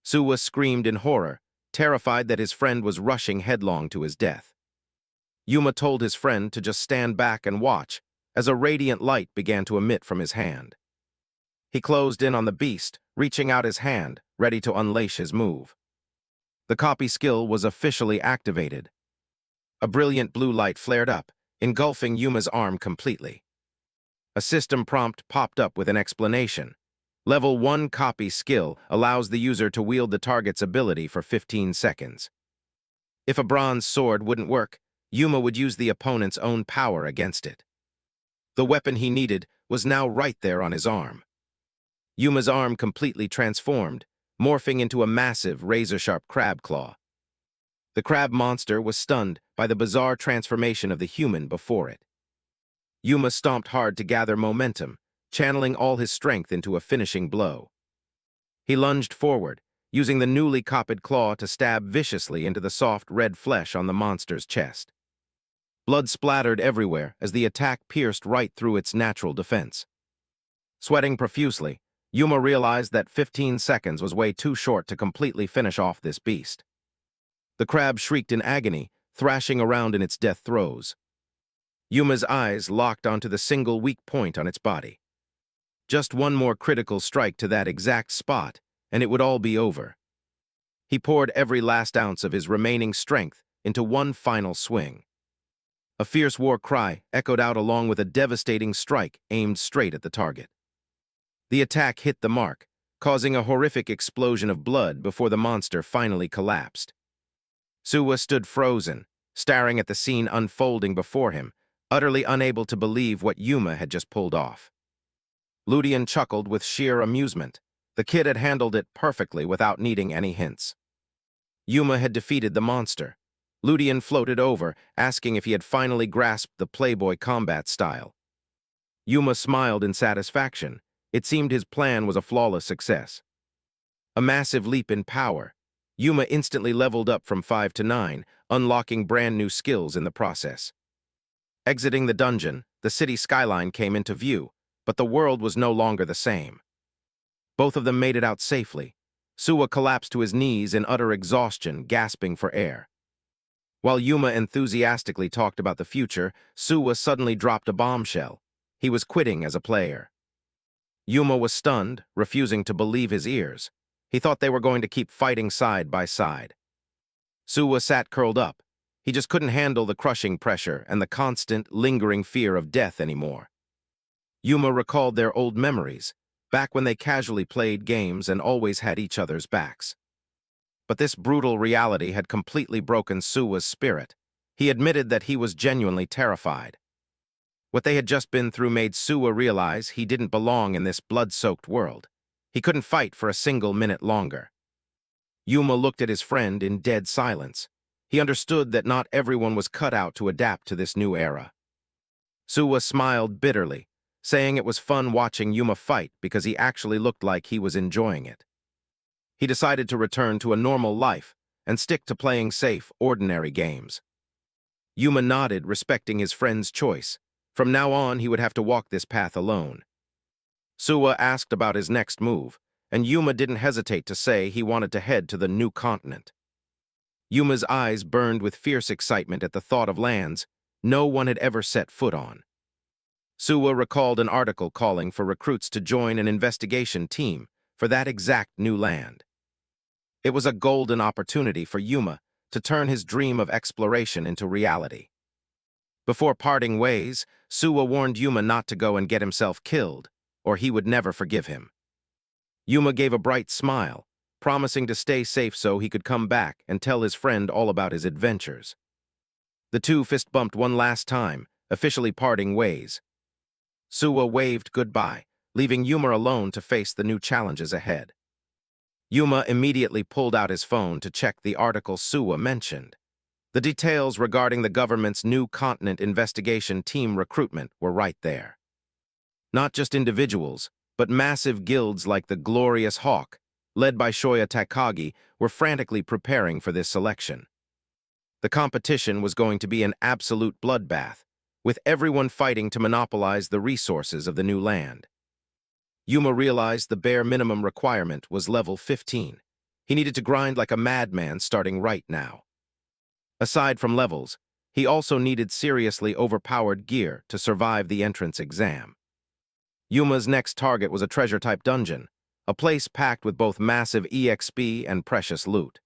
Suwa screamed in horror, terrified that his friend was rushing headlong to his death. Yuma told his friend to just stand back and watch as a radiant light began to emit from his hand. He closed in on the beast, reaching out his hand, ready to unleash his move. The copy skill was officially activated. A brilliant blue light flared up, engulfing Yuma's arm completely. A system prompt popped up with an explanation. Level 1 copy skill allows the user to wield the target's ability for 15 seconds. If a bronze sword wouldn't work, Yuma would use the opponent's own power against it. The weapon he needed was now right there on his arm. Yuma's arm completely transformed, morphing into a massive, razor-sharp crab claw. The crab monster was stunned by the bizarre transformation of the human before it. Yuma stomped hard to gather momentum, channeling all his strength into a finishing blow. He lunged forward, using the newly copied claw to stab viciously into the soft red flesh on the monster's chest. Blood splattered everywhere as the attack pierced right through its natural defense. Sweating profusely, Yuma realized that 15 seconds was way too short to completely finish off this beast. The crab shrieked in agony, thrashing around in its death throes. Yuma's eyes locked onto the single weak point on its body. Just one more critical strike to that exact spot, and it would all be over. He poured every last ounce of his remaining strength into one final swing. A fierce war cry echoed out along with a devastating strike aimed straight at the target. The attack hit the mark, causing a horrific explosion of blood before the monster finally collapsed. Suwa stood frozen, staring at the scene unfolding before him, utterly unable to believe what Yuma had just pulled off. Ludian chuckled with sheer amusement. The kid had handled it perfectly without needing any hints. Yuma had defeated the monster. Ludian floated over, asking if he had finally grasped the playboy combat style. Yuma smiled in satisfaction. It seemed his plan was a flawless success. A massive leap in power. Yuma instantly leveled up from 5 to 9, unlocking brand new skills in the process. Exiting the dungeon, the city skyline came into view, but the world was no longer the same. Both of them made it out safely. Suwa collapsed to his knees in utter exhaustion, gasping for air. While Yuma enthusiastically talked about the future, Suwa suddenly dropped a bombshell. He was quitting as a player. Yuma was stunned, refusing to believe his ears. He thought they were going to keep fighting side by side. Suwa sat curled up. He just couldn't handle the crushing pressure and the constant, lingering fear of death anymore. Yuma recalled their old memories, back when they casually played games and always had each other's backs. But this brutal reality had completely broken Suwa's spirit. He admitted that he was genuinely terrified. What they had just been through made Suwa realize he didn't belong in this blood-soaked world. He couldn't fight for a single minute longer. Yuma looked at his friend in dead silence. He understood that not everyone was cut out to adapt to this new era. Suwa smiled bitterly, saying it was fun watching Yuma fight because he actually looked like he was enjoying it. He decided to return to a normal life and stick to playing safe, ordinary games. Yuma nodded, respecting his friend's choice. From now on, he would have to walk this path alone. Suwa asked about his next move, and Yuma didn't hesitate to say he wanted to head to the new continent. Yuma's eyes burned with fierce excitement at the thought of lands no one had ever set foot on. Suwa recalled an article calling for recruits to join an investigation team for that exact new land. It was a golden opportunity for Yuma to turn his dream of exploration into reality. Before parting ways, Suwa warned Yuma not to go and get himself killed, or he would never forgive him. Yuma gave a bright smile, promising to stay safe so he could come back and tell his friend all about his adventures. The two fist-bumped one last time, officially parting ways. Suwa waved goodbye, leaving Yuma alone to face the new challenges ahead. Yuma immediately pulled out his phone to check the article Suwa mentioned. The details regarding the government's new continent investigation team recruitment were right there. Not just individuals, but massive guilds like the Glorious Hawk, led by Shoya Takagi, were frantically preparing for this selection. The competition was going to be an absolute bloodbath, with everyone fighting to monopolize the resources of the new land. Yuma realized the bare minimum requirement was level 15. He needed to grind like a madman starting right now. Aside from levels, he also needed seriously overpowered gear to survive the entrance exam. Yuma's next target was a treasure-type dungeon, a place packed with both massive EXP and precious loot.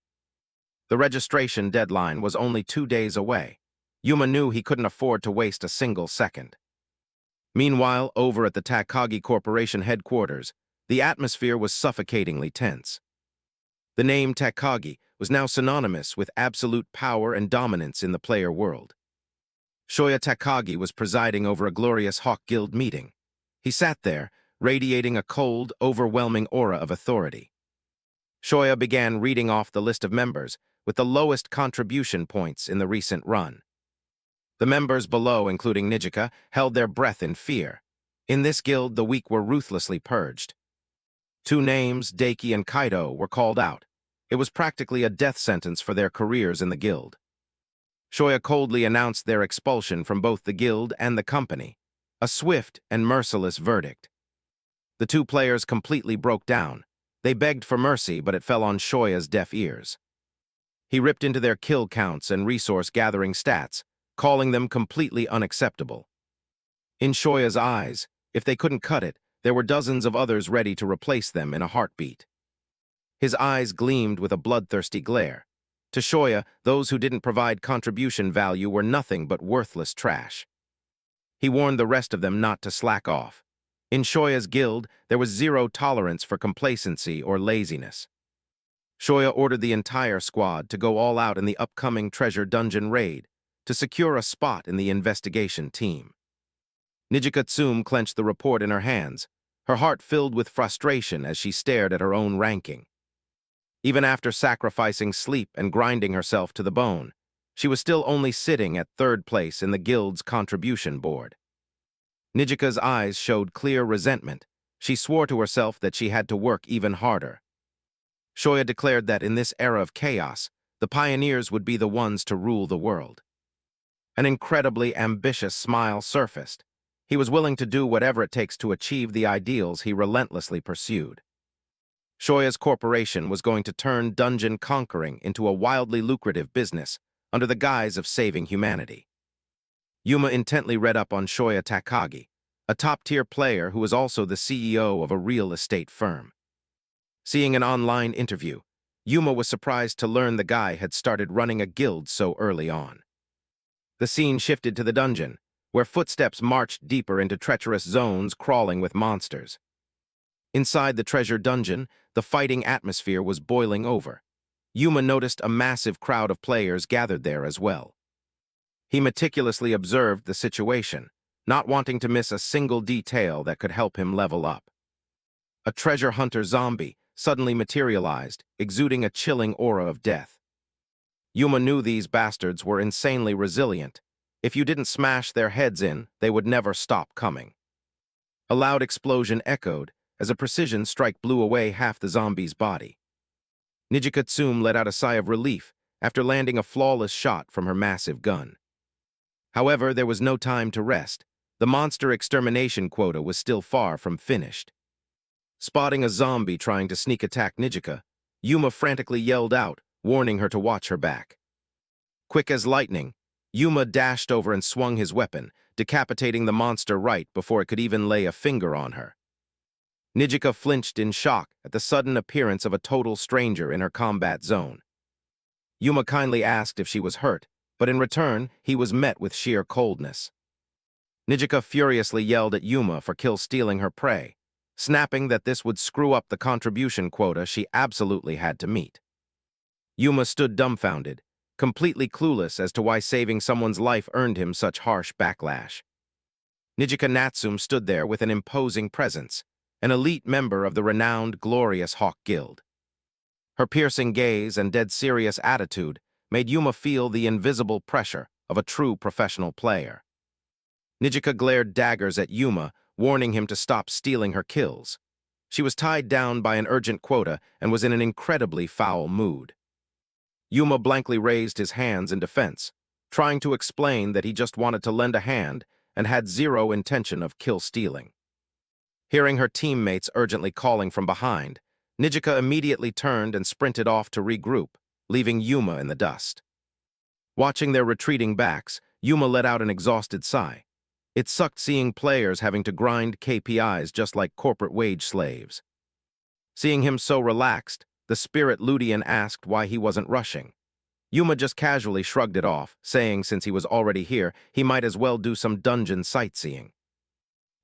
The registration deadline was only 2 days away. Yuma knew he couldn't afford to waste a single second. Meanwhile, over at the Takagi Corporation headquarters, the atmosphere was suffocatingly tense. The name Takagi was now synonymous with absolute power and dominance in the player world. Shoya Takagi was presiding over a glorious Hawk Guild meeting. He sat there, radiating a cold, overwhelming aura of authority. Shoya began reading off the list of members with the lowest contribution points in the recent run. The members below, including Nijika, held their breath in fear. In this guild, the weak were ruthlessly purged. 2 names, Daiki and Kaido, were called out. It was practically a death sentence for their careers in the guild. Shoya coldly announced their expulsion from both the guild and the company, a swift and merciless verdict. The 2 players completely broke down. They begged for mercy, but it fell on Shoya's deaf ears. He ripped into their kill counts and resource-gathering stats, calling them completely unacceptable. In Shoya's eyes, if they couldn't cut it, there were dozens of others ready to replace them in a heartbeat. His eyes gleamed with a bloodthirsty glare. To Shoya, those who didn't provide contribution value were nothing but worthless trash. He warned the rest of them not to slack off. In Shoya's guild, there was zero tolerance for complacency or laziness. Shoya ordered the entire squad to go all out in the upcoming treasure dungeon raid to secure a spot in the investigation team. Nijika Tsume clenched the report in her hands, her heart filled with frustration as she stared at her own ranking. Even after sacrificing sleep and grinding herself to the bone, she was still only sitting at 3rd place in the guild's contribution board. Nijika's eyes showed clear resentment. She swore to herself that she had to work even harder. Shoya declared that in this era of chaos, the pioneers would be the ones to rule the world. An incredibly ambitious smile surfaced. He was willing to do whatever it takes to achieve the ideals he relentlessly pursued. Shoya's corporation was going to turn dungeon conquering into a wildly lucrative business under the guise of saving humanity. Yuma intently read up on Shoya Takagi, a top-tier player who was also the CEO of a real estate firm. Seeing an online interview, Yuma was surprised to learn the guy had started running a guild so early on. The scene shifted to the dungeon, where footsteps marched deeper into treacherous zones crawling with monsters. Inside the treasure dungeon, the fighting atmosphere was boiling over. Yuma noticed a massive crowd of players gathered there as well. He meticulously observed the situation, not wanting to miss a single detail that could help him level up. A treasure hunter zombie suddenly materialized, exuding a chilling aura of death. Yuma knew these bastards were insanely resilient. If you didn't smash their heads in, they would never stop coming. A loud explosion echoed as a precision strike blew away half the zombie's body. Nijika Tsume let out a sigh of relief after landing a flawless shot from her massive gun. However, there was no time to rest. The monster extermination quota was still far from finished. Spotting a zombie trying to sneak attack Nijika, Yuma frantically yelled out, warning her to watch her back. Quick as lightning, Yuma dashed over and swung his weapon, decapitating the monster right before it could even lay a finger on her. Nijika flinched in shock at the sudden appearance of a total stranger in her combat zone. Yuma kindly asked if she was hurt, but in return, he was met with sheer coldness. Nijika furiously yelled at Yuma for kill-stealing her prey, snapping that this would screw up the contribution quota she absolutely had to meet. Yuma stood dumbfounded, completely clueless as to why saving someone's life earned him such harsh backlash. Nijika Natsume stood there with an imposing presence, an elite member of the renowned glorious Hawk Guild. Her piercing gaze and dead-serious attitude made Yuma feel the invisible pressure of a true professional player. Nijika glared daggers at Yuma, warning him to stop stealing her kills. She was tied down by an urgent quota and was in an incredibly foul mood. Yuma blankly raised his hands in defense, trying to explain that he just wanted to lend a hand and had zero intention of kill-stealing. Hearing her teammates urgently calling from behind, Nijika immediately turned and sprinted off to regroup, leaving Yuma in the dust. Watching their retreating backs, Yuma let out an exhausted sigh. It sucked seeing players having to grind KPIs just like corporate wage slaves. Seeing him so relaxed, the spirit Ludian asked why he wasn't rushing. Yuma just casually shrugged it off, saying since he was already here, he might as well do some dungeon sightseeing.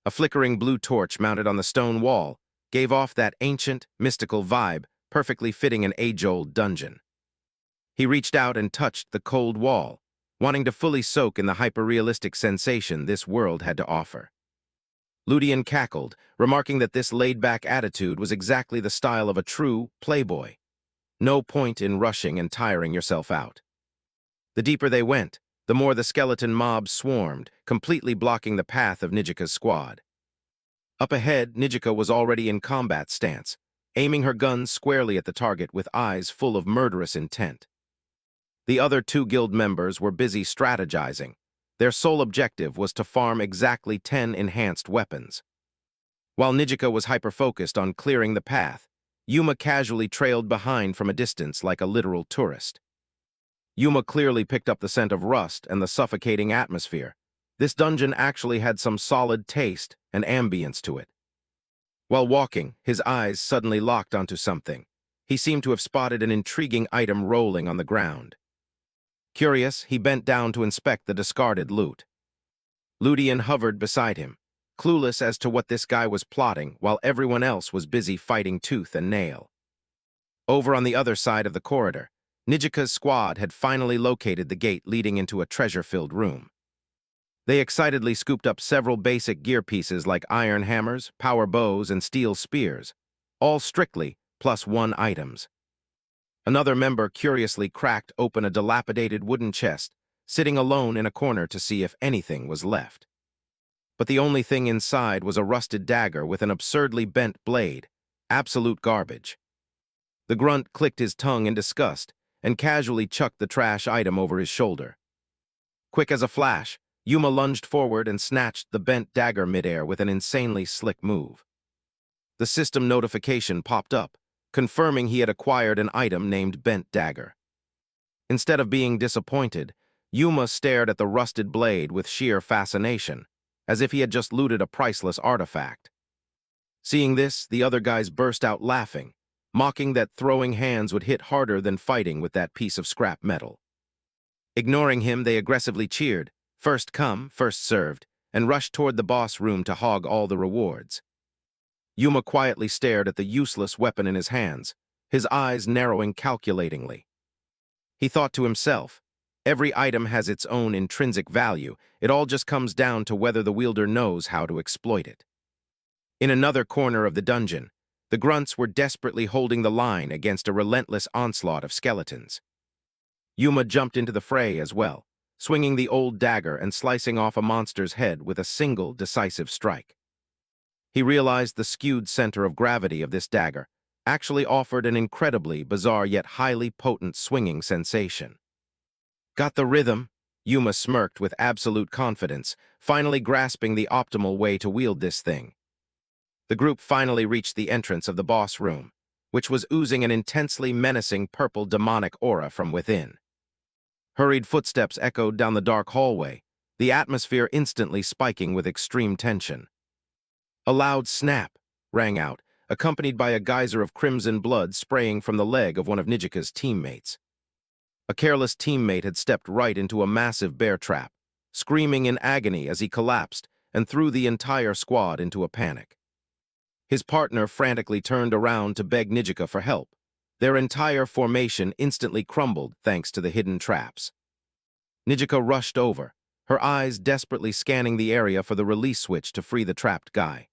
A flickering blue torch mounted on the stone wall gave off that ancient, mystical vibe, perfectly fitting an age-old dungeon. He reached out and touched the cold wall, wanting to fully soak in the hyper-realistic sensation this world had to offer. Ludian cackled, remarking that this laid-back attitude was exactly the style of a true playboy. No point in rushing and tiring yourself out. The deeper they went, the more the skeleton mob swarmed, completely blocking the path of Nijika's squad. Up ahead, Nijika was already in combat stance, aiming her gun squarely at the target with eyes full of murderous intent. The other two guild members were busy strategizing. Their sole objective was to farm exactly 10 enhanced weapons. While Nijika was hyper-focused on clearing the path, Yuma casually trailed behind from a distance like a literal tourist. Yuma clearly picked up the scent of rust and the suffocating atmosphere. This dungeon actually had some solid taste and ambience to it. While walking, his eyes suddenly locked onto something. He seemed to have spotted an intriguing item rolling on the ground. Curious, he bent down to inspect the discarded loot. Ludian hovered beside him, clueless as to what this guy was plotting while everyone else was busy fighting tooth and nail. Over on the other side of the corridor, Nijika's squad had finally located the gate leading into a treasure-filled room. They excitedly scooped up several basic gear pieces like iron hammers, power bows, and steel spears, all strictly +1 items. Another member curiously cracked open a dilapidated wooden chest, sitting alone in a corner to see if anything was left. But the only thing inside was a rusted dagger with an absurdly bent blade, absolute garbage. The grunt clicked his tongue in disgust and casually chucked the trash item over his shoulder. Quick as a flash, Yuma lunged forward and snatched the bent dagger midair with an insanely slick move. The system notification popped up, confirming he had acquired an item named Bent Dagger. Instead of being disappointed, Yuma stared at the rusted blade with sheer fascination, as if he had just looted a priceless artifact. Seeing this, the other guys burst out laughing, mocking that throwing hands would hit harder than fighting with that piece of scrap metal. Ignoring him, they aggressively cheered, first come, first served, and rushed toward the boss room to hog all the rewards. Yuma quietly stared at the useless weapon in his hands, his eyes narrowing calculatingly. He thought to himself, every item has its own intrinsic value, it all just comes down to whether the wielder knows how to exploit it. In another corner of the dungeon, the grunts were desperately holding the line against a relentless onslaught of skeletons. Yuma jumped into the fray as well, swinging the old dagger and slicing off a monster's head with a single decisive strike. He realized the skewed center of gravity of this dagger actually offered an incredibly bizarre yet highly potent swinging sensation. Got the rhythm? Yuma smirked with absolute confidence, finally grasping the optimal way to wield this thing. The group finally reached the entrance of the boss room, which was oozing an intensely menacing purple demonic aura from within. Hurried footsteps echoed down the dark hallway, the atmosphere instantly spiking with extreme tension. A loud snap rang out, accompanied by a geyser of crimson blood spraying from the leg of one of Nijika's teammates. A careless teammate had stepped right into a massive bear trap, screaming in agony as he collapsed and threw the entire squad into a panic. His partner frantically turned around to beg Nijika for help. Their entire formation instantly crumbled thanks to the hidden traps. Nijika rushed over, her eyes desperately scanning the area for the release switch to free the trapped guy.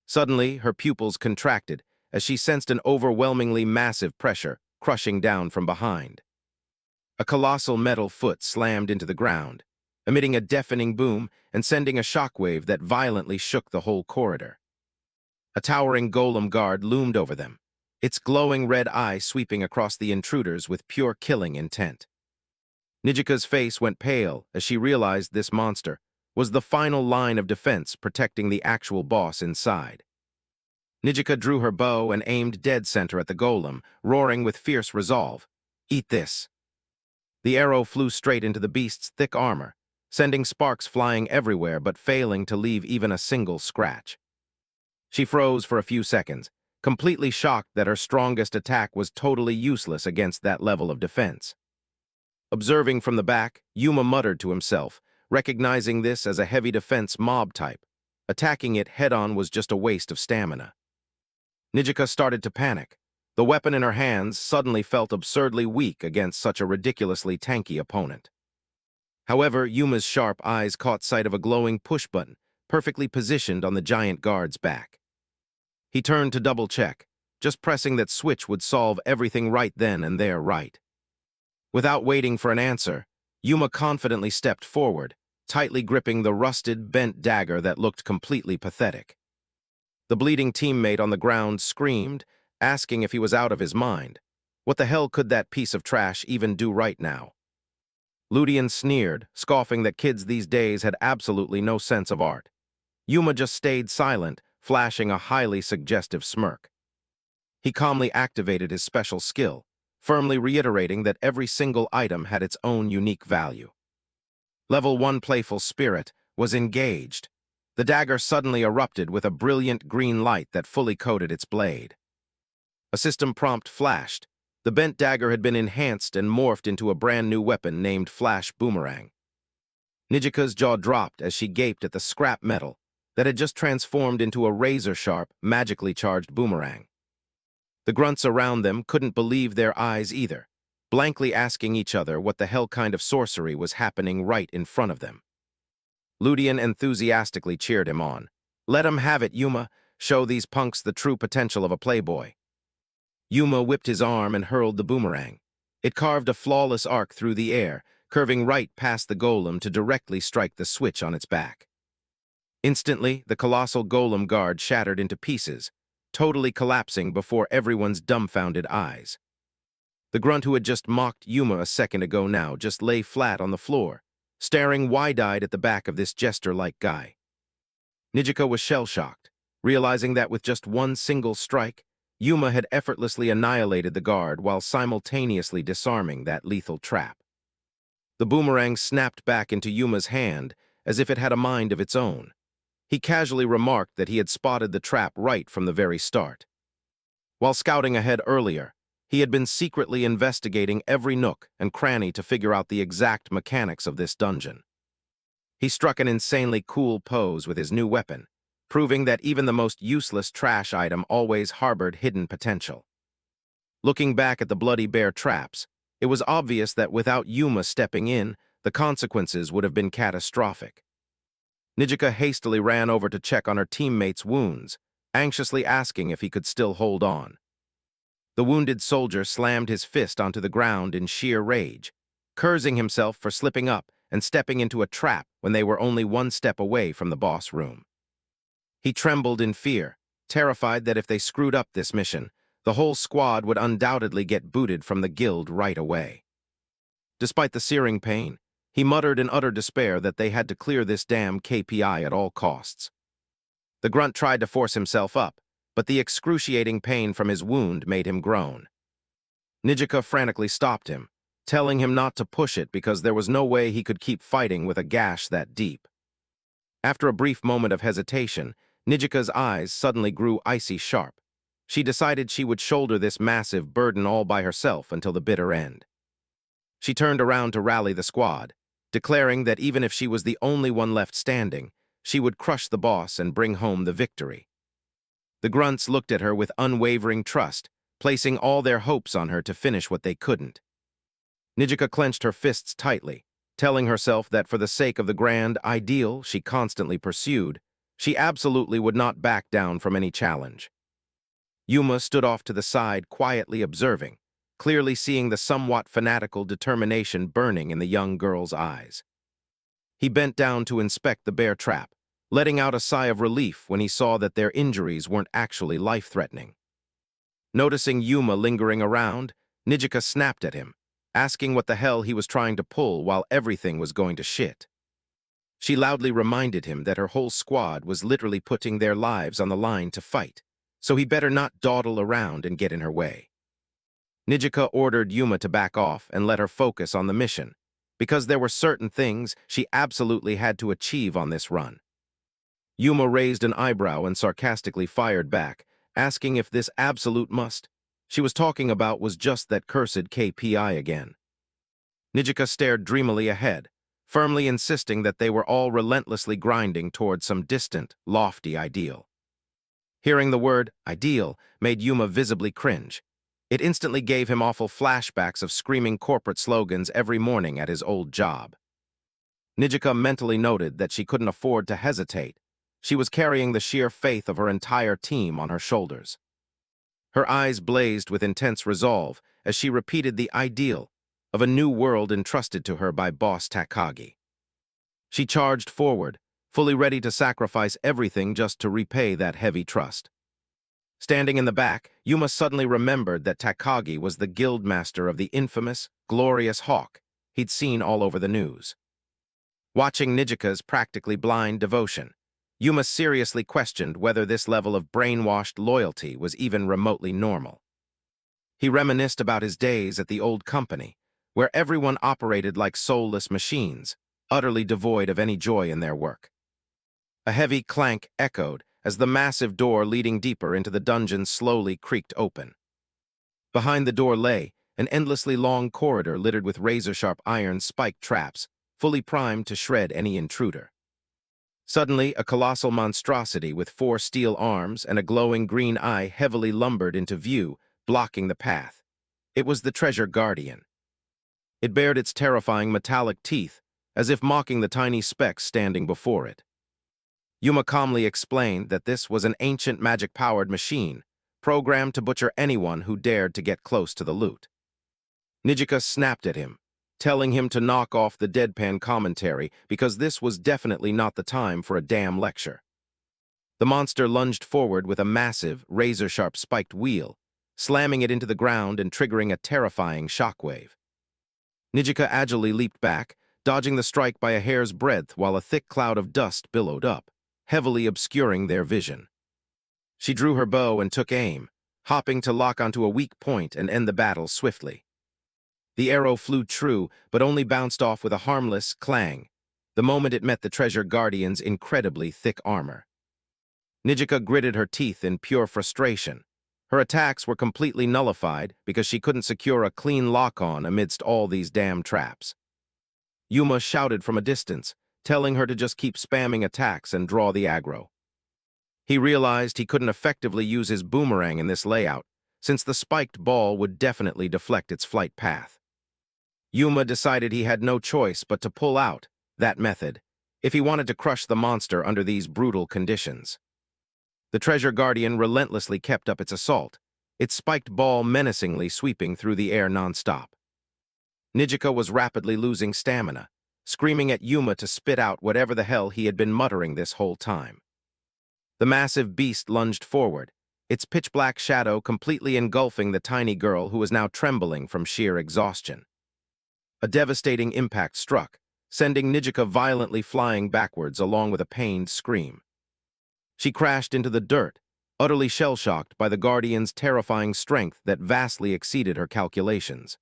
Suddenly, her pupils contracted as she sensed an overwhelmingly massive pressure crushing down from behind. A colossal metal foot slammed into the ground, emitting a deafening boom and sending a shockwave that violently shook the whole corridor. A towering golem guard loomed over them, its glowing red eye sweeping across the intruders with pure killing intent. Nijika's face went pale as she realized this monster was the final line of defense protecting the actual boss inside. Nijika drew her bow and aimed dead center at the golem, roaring with fierce resolve. "Eat this!" The arrow flew straight into the beast's thick armor, sending sparks flying everywhere but failing to leave even a single scratch. She froze for a few seconds, completely shocked that her strongest attack was totally useless against that level of defense. Observing from the back, Yuma muttered to himself, recognizing this as a heavy defense mob type. Attacking it head-on was just a waste of stamina. Nijika started to panic. The weapon in her hands suddenly felt absurdly weak against such a ridiculously tanky opponent. However, Yuma's sharp eyes caught sight of a glowing push button, perfectly positioned on the giant guard's back. He turned to double-check, just pressing that switch would solve everything right then and there right. Without waiting for an answer, Yuma confidently stepped forward, tightly gripping the rusted, bent dagger that looked completely pathetic. The bleeding teammate on the ground screamed, asking if he was out of his mind. What the hell could that piece of trash even do right now? Ludian sneered, scoffing that kids these days had absolutely no sense of art. Yuma just stayed silent, flashing a highly suggestive smirk. He calmly activated his special skill, firmly reiterating that every single item had its own unique value. Level 1 Playful Spirit was engaged. The dagger suddenly erupted with a brilliant green light that fully coated its blade. A system prompt flashed. The bent dagger had been enhanced and morphed into a brand new weapon named Flash Boomerang. Nijika's jaw dropped as she gaped at the scrap metal that had just transformed into a razor-sharp, magically charged boomerang. The grunts around them couldn't believe their eyes either, blankly asking each other what the hell kind of sorcery was happening right in front of them. Ludian enthusiastically cheered him on. "Let 'em have it, Yuma. Show these punks the true potential of a playboy." Yuma whipped his arm and hurled the boomerang. It carved a flawless arc through the air, curving right past the golem to directly strike the switch on its back. Instantly, the colossal golem guard shattered into pieces, totally collapsing before everyone's dumbfounded eyes. The grunt who had just mocked Yuma a second ago now just lay flat on the floor, staring wide-eyed at the back of this jester-like guy. Nijika was shell-shocked, realizing that with just one single strike, Yuma had effortlessly annihilated the guard while simultaneously disarming that lethal trap. The boomerang snapped back into Yuma's hand as if it had a mind of its own. He casually remarked that he had spotted the trap right from the very start. While scouting ahead earlier, he had been secretly investigating every nook and cranny to figure out the exact mechanics of this dungeon. He struck an insanely cool pose with his new weapon, proving that even the most useless trash item always harbored hidden potential. Looking back at the bloody bear traps, it was obvious that without Yuma stepping in, the consequences would have been catastrophic. Nijika hastily ran over to check on her teammate's wounds, anxiously asking if he could still hold on. The wounded soldier slammed his fist onto the ground in sheer rage, cursing himself for slipping up and stepping into a trap when they were only one step away from the boss room. He trembled in fear, terrified that if they screwed up this mission, the whole squad would undoubtedly get booted from the guild right away. Despite the searing pain, he muttered in utter despair that they had to clear this damn KPI at all costs. The grunt tried to force himself up, but the excruciating pain from his wound made him groan. Nijika frantically stopped him, telling him not to push it because there was no way he could keep fighting with a gash that deep. After a brief moment of hesitation, Nijika's eyes suddenly grew icy sharp. She decided she would shoulder this massive burden all by herself until the bitter end. She turned around to rally the squad, declaring that even if she was the only one left standing, she would crush the boss and bring home the victory. The grunts looked at her with unwavering trust, placing all their hopes on her to finish what they couldn't. Nijika clenched her fists tightly, telling herself that for the sake of the grand ideal she constantly pursued, she absolutely would not back down from any challenge. Yuma stood off to the side, quietly observing, clearly seeing the somewhat fanatical determination burning in the young girl's eyes. He bent down to inspect the bear trap, letting out a sigh of relief when he saw that their injuries weren't actually life-threatening. Noticing Yuma lingering around, Nijika snapped at him, asking what the hell he was trying to pull while everything was going to shit. She loudly reminded him that her whole squad was literally putting their lives on the line to fight, so he better not dawdle around and get in her way. Nijika ordered Yuma to back off and let her focus on the mission, because there were certain things she absolutely had to achieve on this run. Yuma raised an eyebrow and sarcastically fired back, asking if this absolute must she was talking about was just that cursed KPI again. Nijika stared dreamily ahead, firmly insisting that they were all relentlessly grinding towards some distant, lofty ideal. Hearing the word ideal made Yuma visibly cringe. It instantly gave him awful flashbacks of screaming corporate slogans every morning at his old job. Nijika mentally noted that she couldn't afford to hesitate. She was carrying the sheer faith of her entire team on her shoulders. Her eyes blazed with intense resolve as she repeated the ideal of a new world entrusted to her by boss Takagi. She charged forward, fully ready to sacrifice everything just to repay that heavy trust. Standing in the back, Yuma suddenly remembered that Takagi was the guildmaster of the infamous, glorious hawk he'd seen all over the news. Watching Nijika's practically blind devotion, Yuma seriously questioned whether this level of brainwashed loyalty was even remotely normal. He reminisced about his days at the old company, where everyone operated like soulless machines, utterly devoid of any joy in their work. A heavy clank echoed as the massive door leading deeper into the dungeon slowly creaked open. Behind the door lay an endlessly long corridor littered with razor-sharp iron spike traps, fully primed to shred any intruder. Suddenly, a colossal monstrosity with 4 steel arms and a glowing green eye heavily lumbered into view, blocking the path. It was the Treasure Guardian. It bared its terrifying metallic teeth, as if mocking the tiny specks standing before it. Yuma calmly explained that this was an ancient magic-powered machine, programmed to butcher anyone who dared to get close to the loot. Nijika snapped at him, telling him to knock off the deadpan commentary because this was definitely not the time for a damn lecture. The monster lunged forward with a massive, razor-sharp spiked wheel, slamming it into the ground and triggering a terrifying shockwave. Nijika agilely leaped back, dodging the strike by a hair's breadth while a thick cloud of dust billowed up, heavily obscuring their vision. She drew her bow and took aim, hopping to lock onto a weak point and end the battle swiftly. The arrow flew true, but only bounced off with a harmless clang the moment it met the Treasure Guardian's incredibly thick armor. Nijika gritted her teeth in pure frustration. Her attacks were completely nullified because she couldn't secure a clean lock-on amidst all these damn traps. Yuma shouted from a distance, telling her to just keep spamming attacks and draw the aggro. He realized he couldn't effectively use his boomerang in this layout, since the spiked ball would definitely deflect its flight path. Yuma decided he had no choice but to pull out that method if he wanted to crush the monster under these brutal conditions. The Treasure Guardian relentlessly kept up its assault, its spiked ball menacingly sweeping through the air nonstop. Nijika was rapidly losing stamina, screaming at Yuma to spit out whatever the hell he had been muttering this whole time. The massive beast lunged forward, its pitch-black shadow completely engulfing the tiny girl who was now trembling from sheer exhaustion. A devastating impact struck, sending Nijika violently flying backwards along with a pained scream. She crashed into the dirt, utterly shell-shocked by the Guardian's terrifying strength that vastly exceeded her calculations.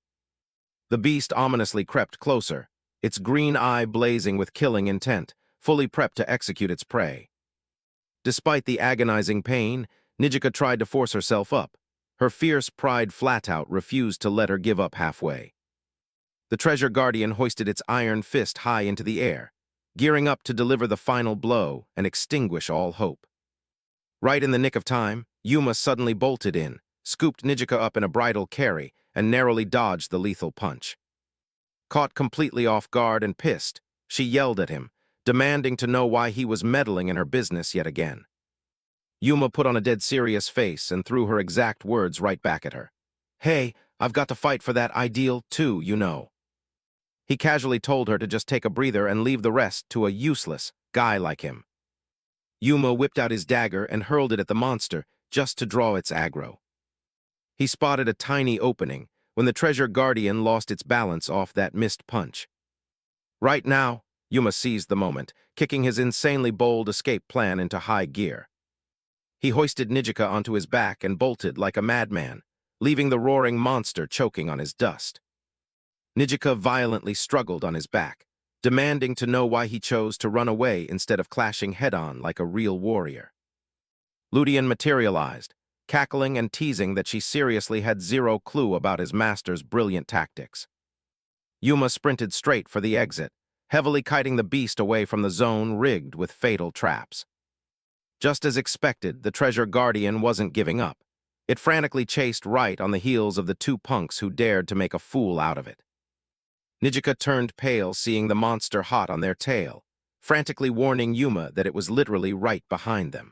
The beast ominously crept closer, its green eye blazing with killing intent, fully prepped to execute its prey. Despite the agonizing pain, Nijika tried to force herself up. Her fierce pride flat-out refused to let her give up halfway. The Treasure Guardian hoisted its iron fist high into the air, gearing up to deliver the final blow and extinguish all hope. Right in the nick of time, Yuma suddenly bolted in, scooped Nijika up in a bridal carry, and narrowly dodged the lethal punch. Caught completely off guard and pissed, she yelled at him, demanding to know why he was meddling in her business yet again. Yuma put on a dead serious face and threw her exact words right back at her. "Hey, I've got to fight for that ideal too, you know." He casually told her to just take a breather and leave the rest to a useless guy like him. Yuma whipped out his dagger and hurled it at the monster just to draw its aggro. He spotted a tiny opening when the treasure guardian lost its balance off that missed punch. Right now, Yuma seized the moment, kicking his insanely bold escape plan into high gear. He hoisted Nijika onto his back and bolted like a madman, leaving the roaring monster choking on his dust. Nijika violently struggled on his back, demanding to know why he chose to run away instead of clashing head-on like a real warrior. Ludian materialized, cackling and teasing that she seriously had zero clue about his master's brilliant tactics. Yuma sprinted straight for the exit, heavily kiting the beast away from the zone rigged with fatal traps. Just as expected, the treasure guardian wasn't giving up. It frantically chased right on the heels of the two punks who dared to make a fool out of it. Nijika turned pale seeing the monster hot on their tail, frantically warning Yuma that it was literally right behind them.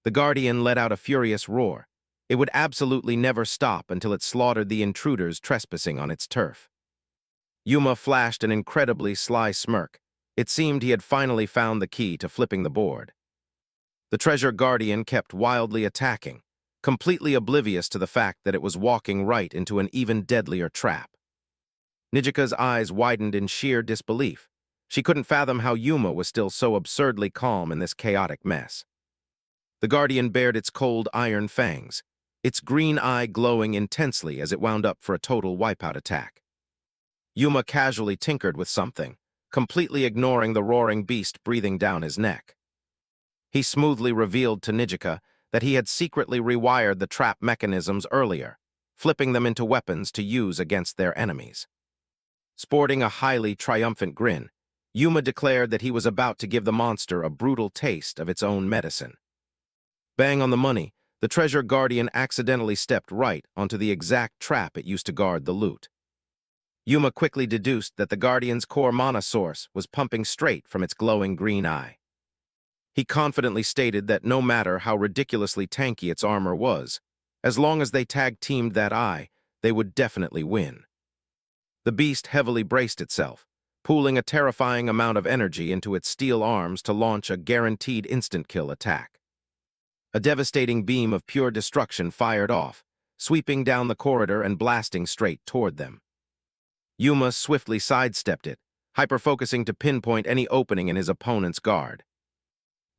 The guardian let out a furious roar. It would absolutely never stop until it slaughtered the intruders trespassing on its turf. Yuma flashed an incredibly sly smirk. It seemed he had finally found the key to flipping the board. The treasure guardian kept wildly attacking, completely oblivious to the fact that it was walking right into an even deadlier trap. Nijika's eyes widened in sheer disbelief. She couldn't fathom how Yuma was still so absurdly calm in this chaotic mess. The guardian bared its cold iron fangs, its green eye glowing intensely as it wound up for a total wipeout attack. Yuma casually tinkered with something, completely ignoring the roaring beast breathing down his neck. He smoothly revealed to Nijika that he had secretly rewired the trap mechanisms earlier, flipping them into weapons to use against their enemies. Sporting a highly triumphant grin, Yuma declared that he was about to give the monster a brutal taste of its own medicine. Bang on the money, the treasure guardian accidentally stepped right onto the exact trap it used to guard the loot. Yuma quickly deduced that the guardian's core mana source was pumping straight from its glowing green eye. He confidently stated that no matter how ridiculously tanky its armor was, as long as they tag-teamed that eye, they would definitely win. The beast heavily braced itself, pooling a terrifying amount of energy into its steel arms to launch a guaranteed instant-kill attack. A devastating beam of pure destruction fired off, sweeping down the corridor and blasting straight toward them. Yuma swiftly sidestepped it, hyper-focusing to pinpoint any opening in his opponent's guard.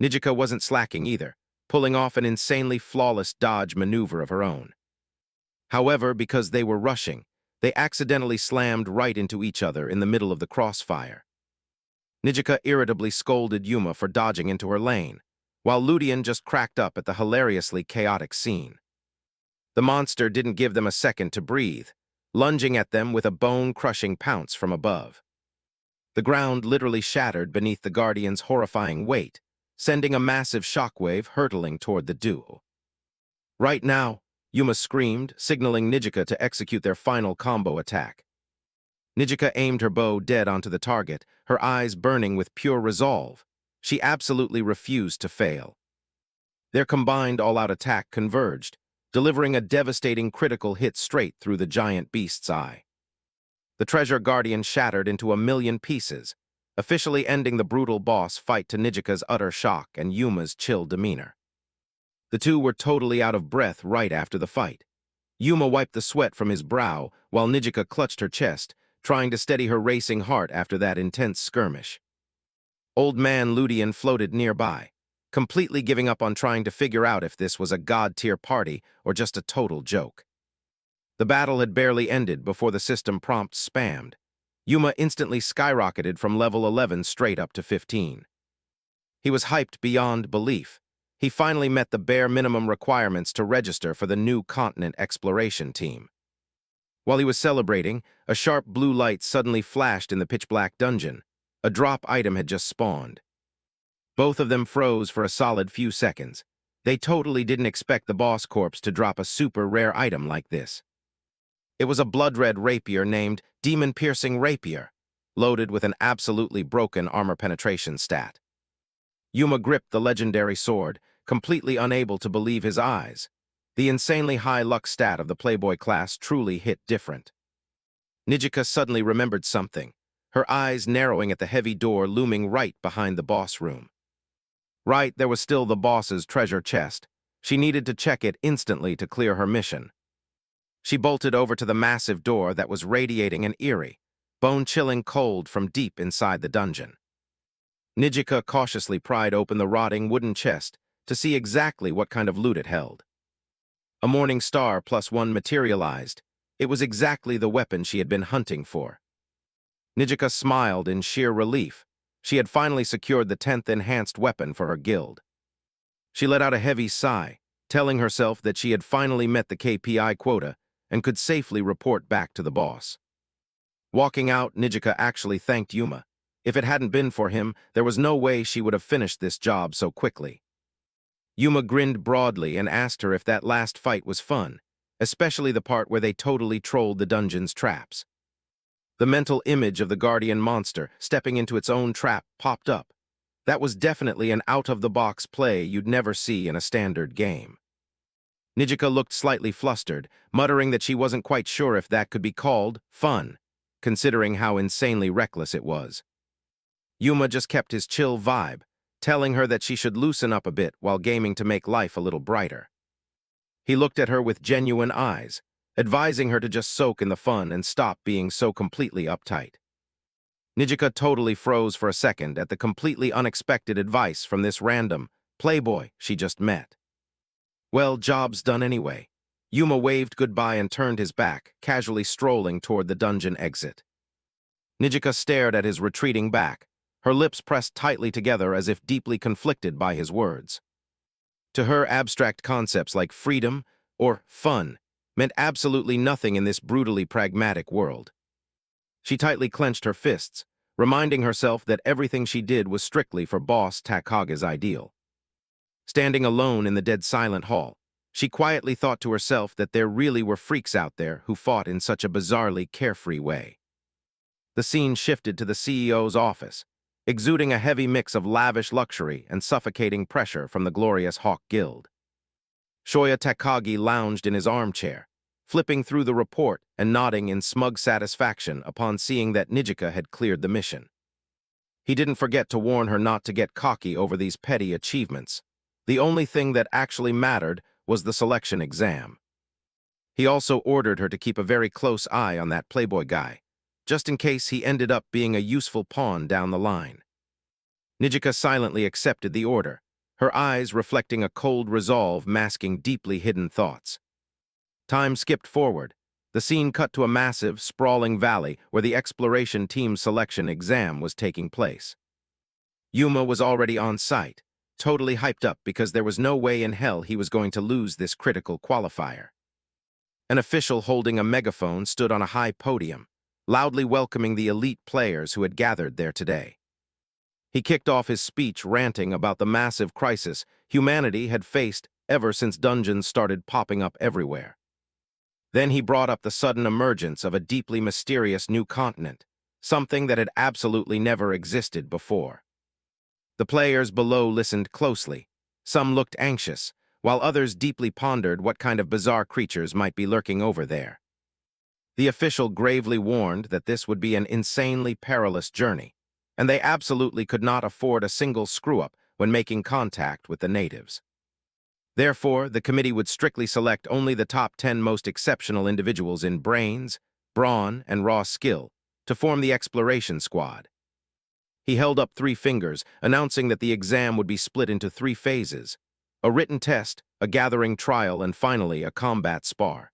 Nijika wasn't slacking either, pulling off an insanely flawless dodge maneuver of her own. However, because they were rushing, they accidentally slammed right into each other in the middle of the crossfire. Nijika irritably scolded Yuma for dodging into her lane, while Ludian just cracked up at the hilariously chaotic scene. The monster didn't give them a second to breathe, lunging at them with a bone-crushing pounce from above. The ground literally shattered beneath the guardian's horrifying weight, sending a massive shockwave hurtling toward the duo. Right now, Yuma screamed, signaling Nijika to execute their final combo attack. Nijika aimed her bow dead onto the target, her eyes burning with pure resolve. She absolutely refused to fail. Their combined all-out attack converged, delivering a devastating critical hit straight through the giant beast's eye. The treasure guardian shattered into a million pieces, officially ending the brutal boss fight to Nijika's utter shock and Yuma's chill demeanor. The two were totally out of breath right after the fight. Yuma wiped the sweat from his brow while Nijika clutched her chest, trying to steady her racing heart after that intense skirmish. Old man Ludian floated nearby, completely giving up on trying to figure out if this was a god-tier party or just a total joke. The battle had barely ended before the system prompt spammed. Yuma instantly skyrocketed from level 11 straight up to 15. He was hyped beyond belief. He finally met the bare minimum requirements to register for the new continent exploration team. While he was celebrating, a sharp blue light suddenly flashed in the pitch-black dungeon. A drop item had just spawned. Both of them froze for a solid few seconds. They totally didn't expect the boss corpse to drop a super rare item like this. It was a blood-red rapier named Demon-Piercing Rapier, loaded with an absolutely broken armor penetration stat. Yuma gripped the legendary sword, completely unable to believe his eyes. The insanely high luck stat of the Playboy class truly hit different. Nijika suddenly remembered something, her eyes narrowing at the heavy door looming right behind the boss room. Right, there was still the boss's treasure chest. She needed to check it instantly to clear her mission. She bolted over to the massive door that was radiating an eerie, bone-chilling cold from deep inside the dungeon. Nijika cautiously pried open the rotting wooden chest to see exactly what kind of loot it held. A morning star +1 materialized. It was exactly the weapon she had been hunting for. Nijika smiled in sheer relief. She had finally secured the 10th enhanced weapon for her guild. She let out a heavy sigh, telling herself that she had finally met the KPI quota and could safely report back to the boss. Walking out, Nijika actually thanked Yuma. If it hadn't been for him, there was no way she would have finished this job so quickly. Yuma grinned broadly and asked her if that last fight was fun, especially the part where they totally trolled the dungeon's traps. The mental image of the guardian monster stepping into its own trap popped up. That was definitely an out-of-the-box play you'd never see in a standard game. Nijika looked slightly flustered, muttering that she wasn't quite sure if that could be called fun, considering how insanely reckless it was. Yuma just kept his chill vibe, telling her that she should loosen up a bit while gaming to make life a little brighter. He looked at her with genuine eyes, advising her to just soak in the fun and stop being so completely uptight. Nijika totally froze for a second at the completely unexpected advice from this random playboy she just met. Well, job's done anyway. Yuma waved goodbye and turned his back, casually strolling toward the dungeon exit. Nijika stared at his retreating back, her lips pressed tightly together as if deeply conflicted by his words. To her, abstract concepts like freedom or fun meant absolutely nothing in this brutally pragmatic world. She tightly clenched her fists, reminding herself that everything she did was strictly for Boss Takaga's ideal. Standing alone in the dead silent hall, she quietly thought to herself that there really were freaks out there who fought in such a bizarrely carefree way. The scene shifted to the CEO's office, exuding a heavy mix of lavish luxury and suffocating pressure from the glorious Hawk Guild. Shoya Takagi lounged in his armchair, flipping through the report and nodding in smug satisfaction upon seeing that Nijika had cleared the mission. He didn't forget to warn her not to get cocky over these petty achievements. The only thing that actually mattered was the selection exam. He also ordered her to keep a very close eye on that playboy guy, just in case he ended up being a useful pawn down the line. Nijika silently accepted the order, her eyes reflecting a cold resolve masking deeply hidden thoughts. Time skipped forward. The scene cut to a massive, sprawling valley where the exploration team's selection exam was taking place. Yuma was already on site, totally hyped up because there was no way in hell he was going to lose this critical qualifier. An official holding a megaphone stood on a high podium, loudly welcoming the elite players who had gathered there today. He kicked off his speech ranting about the massive crisis humanity had faced ever since dungeons started popping up everywhere. Then he brought up the sudden emergence of a deeply mysterious new continent, something that had absolutely never existed before. The players below listened closely. Some looked anxious, while others deeply pondered what kind of bizarre creatures might be lurking over there. The official gravely warned that this would be an insanely perilous journey, and they absolutely could not afford a single screw-up when making contact with the natives. Therefore, the committee would strictly select only the top 10 most exceptional individuals in brains, brawn, and raw skill to form the exploration squad. He held up 3 fingers, announcing that the exam would be split into 3 phases: a written test, a gathering trial, and finally a combat spar.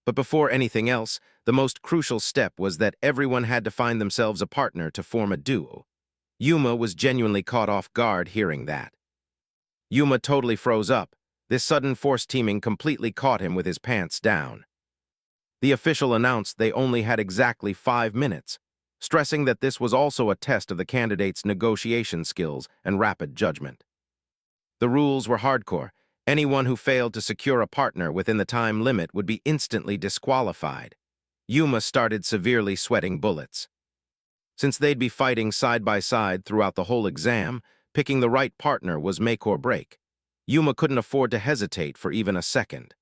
But before anything else, the most crucial step was that everyone had to find themselves a partner to form a duo. Yuma was genuinely caught off guard hearing that. Yuma totally froze up. This sudden forced teaming completely caught him with his pants down. The official announced they only had exactly 5 minutes, stressing that this was also a test of the candidate's negotiation skills and rapid judgment. The rules were hardcore. Anyone who failed to secure a partner within the time limit would be instantly disqualified. Yuma started severely sweating bullets. Since they'd be fighting side by side throughout the whole exam, picking the right partner was make or break. Yuma couldn't afford to hesitate for even a second.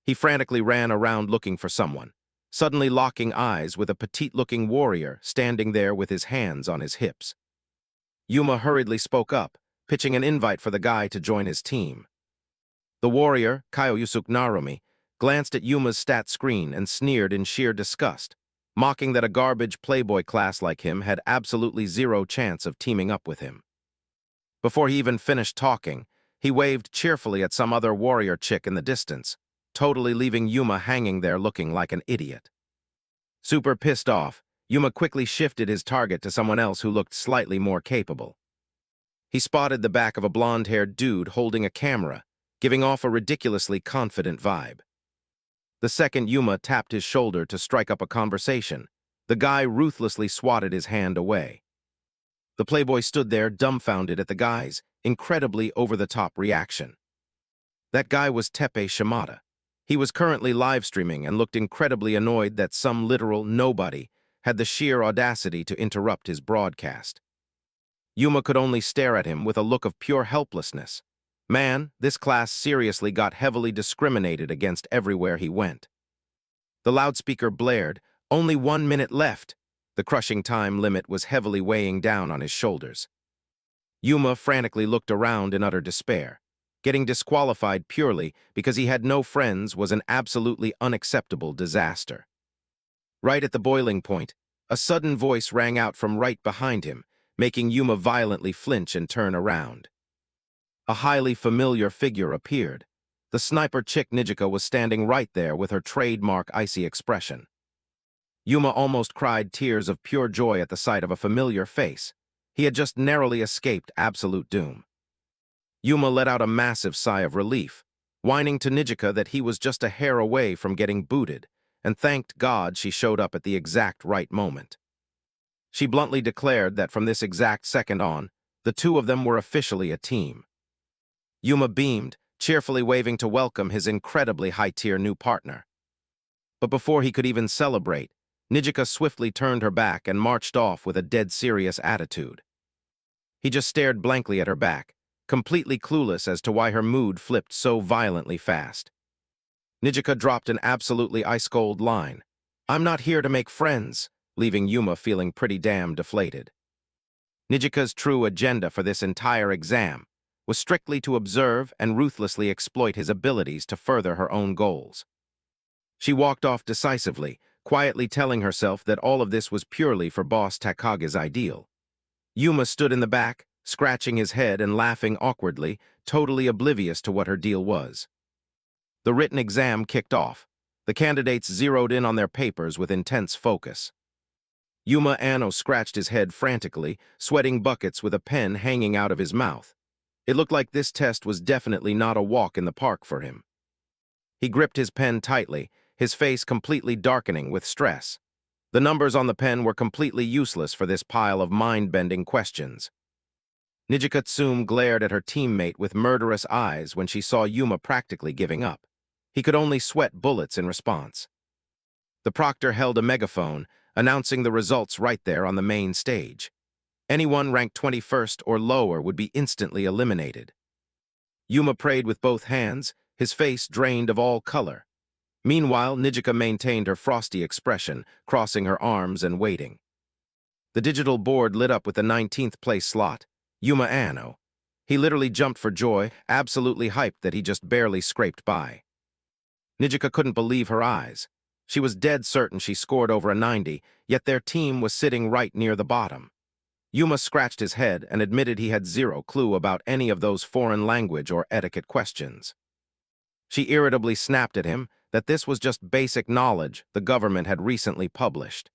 He frantically ran around looking for someone, suddenly locking eyes with a petite-looking warrior standing there with his hands on his hips. Yuma hurriedly spoke up, pitching an invite for the guy to join his team. The warrior, Kyoyusuk Narumi, glanced at Yuma's stat screen and sneered in sheer disgust, mocking that a garbage playboy class like him had absolutely zero chance of teaming up with him. Before he even finished talking, he waved cheerfully at some other warrior chick in the distance, totally leaving Yuma hanging there looking like an idiot. Super pissed off, Yuma quickly shifted his target to someone else who looked slightly more capable. He spotted the back of a blonde-haired dude holding a camera, giving off a ridiculously confident vibe. The second Yuma tapped his shoulder to strike up a conversation, the guy ruthlessly swatted his hand away. The playboy stood there dumbfounded at the guy's incredibly over-the-top reaction. That guy was Teppei Shimada. He was currently live-streaming and looked incredibly annoyed that some literal nobody had the sheer audacity to interrupt his broadcast. Yuma could only stare at him with a look of pure helplessness. Man, this class seriously got heavily discriminated against everywhere he went. The loudspeaker blared, "Only 1 minute left." The crushing time limit was heavily weighing down on his shoulders. Yuma frantically looked around in utter despair. Getting disqualified purely because he had no friends was an absolutely unacceptable disaster. Right at the boiling point, a sudden voice rang out from right behind him, making Yuma violently flinch and turn around. A highly familiar figure appeared. The sniper chick Nijika was standing right there with her trademark icy expression. Yuma almost cried tears of pure joy at the sight of a familiar face. He had just narrowly escaped absolute doom. Yuma let out a massive sigh of relief, whining to Nijika that he was just a hair away from getting booted, and thanked God she showed up at the exact right moment. She bluntly declared that from this exact second on, the two of them were officially a team. Yuma beamed, cheerfully waving to welcome his incredibly high-tier new partner. But before he could even celebrate, Nijika swiftly turned her back and marched off with a dead-serious attitude. He just stared blankly at her back, completely clueless as to why her mood flipped so violently fast. Nijika dropped an absolutely ice-cold line, "I'm not here to make friends," leaving Yuma feeling pretty damn deflated. Nijika's true agenda for this entire exam was strictly to observe and ruthlessly exploit his abilities to further her own goals. She walked off decisively, quietly telling herself that all of this was purely for Boss Takage's ideal. Yuma stood in the back, scratching his head and laughing awkwardly, totally oblivious to what her deal was. The written exam kicked off. The candidates zeroed in on their papers with intense focus. Yuma Anno scratched his head frantically, sweating buckets with a pen hanging out of his mouth. It looked like this test was definitely not a walk in the park for him. He gripped his pen tightly, his face completely darkening with stress. The numbers on the pen were completely useless for this pile of mind-bending questions. Nijika Tsume glared at her teammate with murderous eyes when she saw Yuma practically giving up. He could only sweat bullets in response. The proctor held a megaphone, announcing the results right there on the main stage. Anyone ranked 21st or lower would be instantly eliminated. Yuma prayed with both hands, his face drained of all color. Meanwhile, Nijika maintained her frosty expression, crossing her arms and waiting. The digital board lit up with the 19th place slot, Yuma Anno. He literally jumped for joy, absolutely hyped that he just barely scraped by. Nijika couldn't believe her eyes. She was dead certain she scored over a 90, yet their team was sitting right near the bottom. Yuma scratched his head and admitted he had zero clue about any of those foreign language or etiquette questions. She irritably snapped at him that this was just basic knowledge the government had recently published.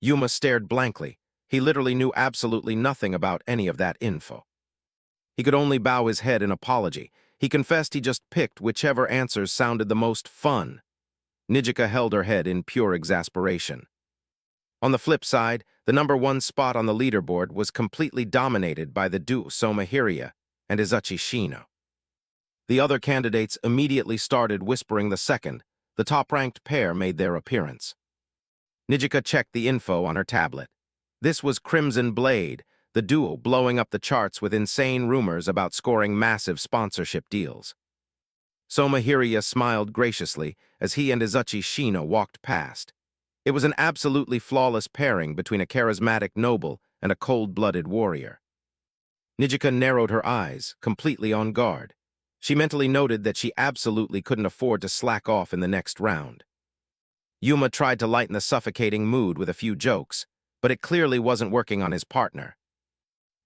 Yuma stared blankly. He literally knew absolutely nothing about any of that info. He could only bow his head in apology. He confessed he just picked whichever answers sounded the most fun. Nijika held her head in pure exasperation. On the flip side, the #1 spot on the leaderboard was completely dominated by the duo Soma Hiria and Izuchi Shino. The other candidates immediately started whispering the second the top-ranked pair made their appearance. Nijika checked the info on her tablet. This was Crimson Blade, the duo blowing up the charts with insane rumors about scoring massive sponsorship deals. Soma Hiria smiled graciously as he and Izuchi Shino walked past. It was an absolutely flawless pairing between a charismatic noble and a cold-blooded warrior. Nijika narrowed her eyes, completely on guard. She mentally noted that she absolutely couldn't afford to slack off in the next round. Yuma tried to lighten the suffocating mood with a few jokes, but it clearly wasn't working on his partner.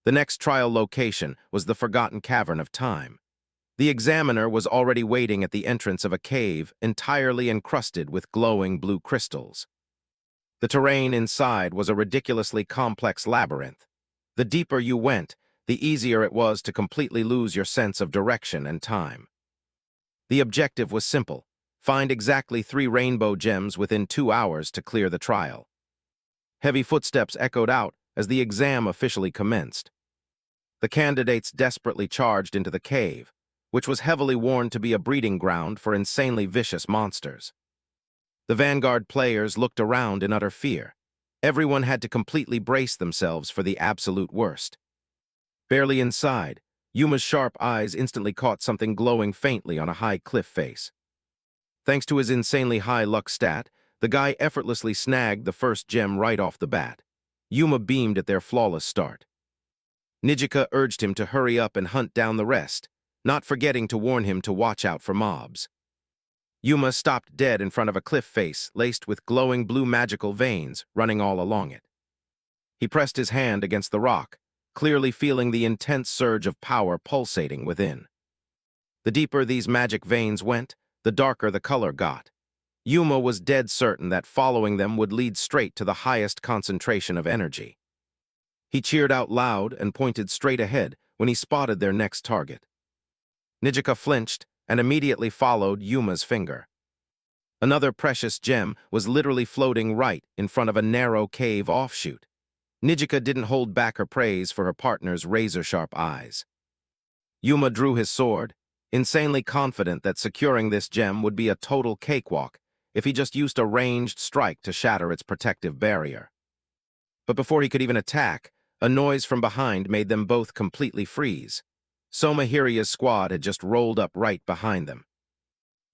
The next trial location was the Forgotten Cavern of Time. The examiner was already waiting at the entrance of a cave entirely encrusted with glowing blue crystals. The terrain inside was a ridiculously complex labyrinth. The deeper you went, the easier it was to completely lose your sense of direction and time. The objective was simple: find exactly 3 rainbow gems within 2 hours to clear the trial. Heavy footsteps echoed out as the exam officially commenced. The candidates desperately charged into the cave, which was heavily warned to be a breeding ground for insanely vicious monsters. The vanguard players looked around in utter fear. Everyone had to completely brace themselves for the absolute worst. Barely inside, Yuma's sharp eyes instantly caught something glowing faintly on a high cliff face. Thanks to his insanely high luck stat, the guy effortlessly snagged the first gem right off the bat. Yuma beamed at their flawless start. Nijika urged him to hurry up and hunt down the rest, not forgetting to warn him to watch out for mobs. Yuma stopped dead in front of a cliff face laced with glowing blue magical veins running all along it. He pressed his hand against the rock, clearly feeling the intense surge of power pulsating within. The deeper these magic veins went, the darker the color got. Yuma was dead certain that following them would lead straight to the highest concentration of energy. He cheered out loud and pointed straight ahead when he spotted their next target. Nijika flinched and immediately followed Yuma's finger. Another precious gem was literally floating right in front of a narrow cave offshoot. Nijika didn't hold back her praise for her partner's razor-sharp eyes. Yuma drew his sword, insanely confident that securing this gem would be a total cakewalk if he just used a ranged strike to shatter its protective barrier. But before he could even attack, a noise from behind made them both completely freeze. Soma Hiria's squad had just rolled up right behind them.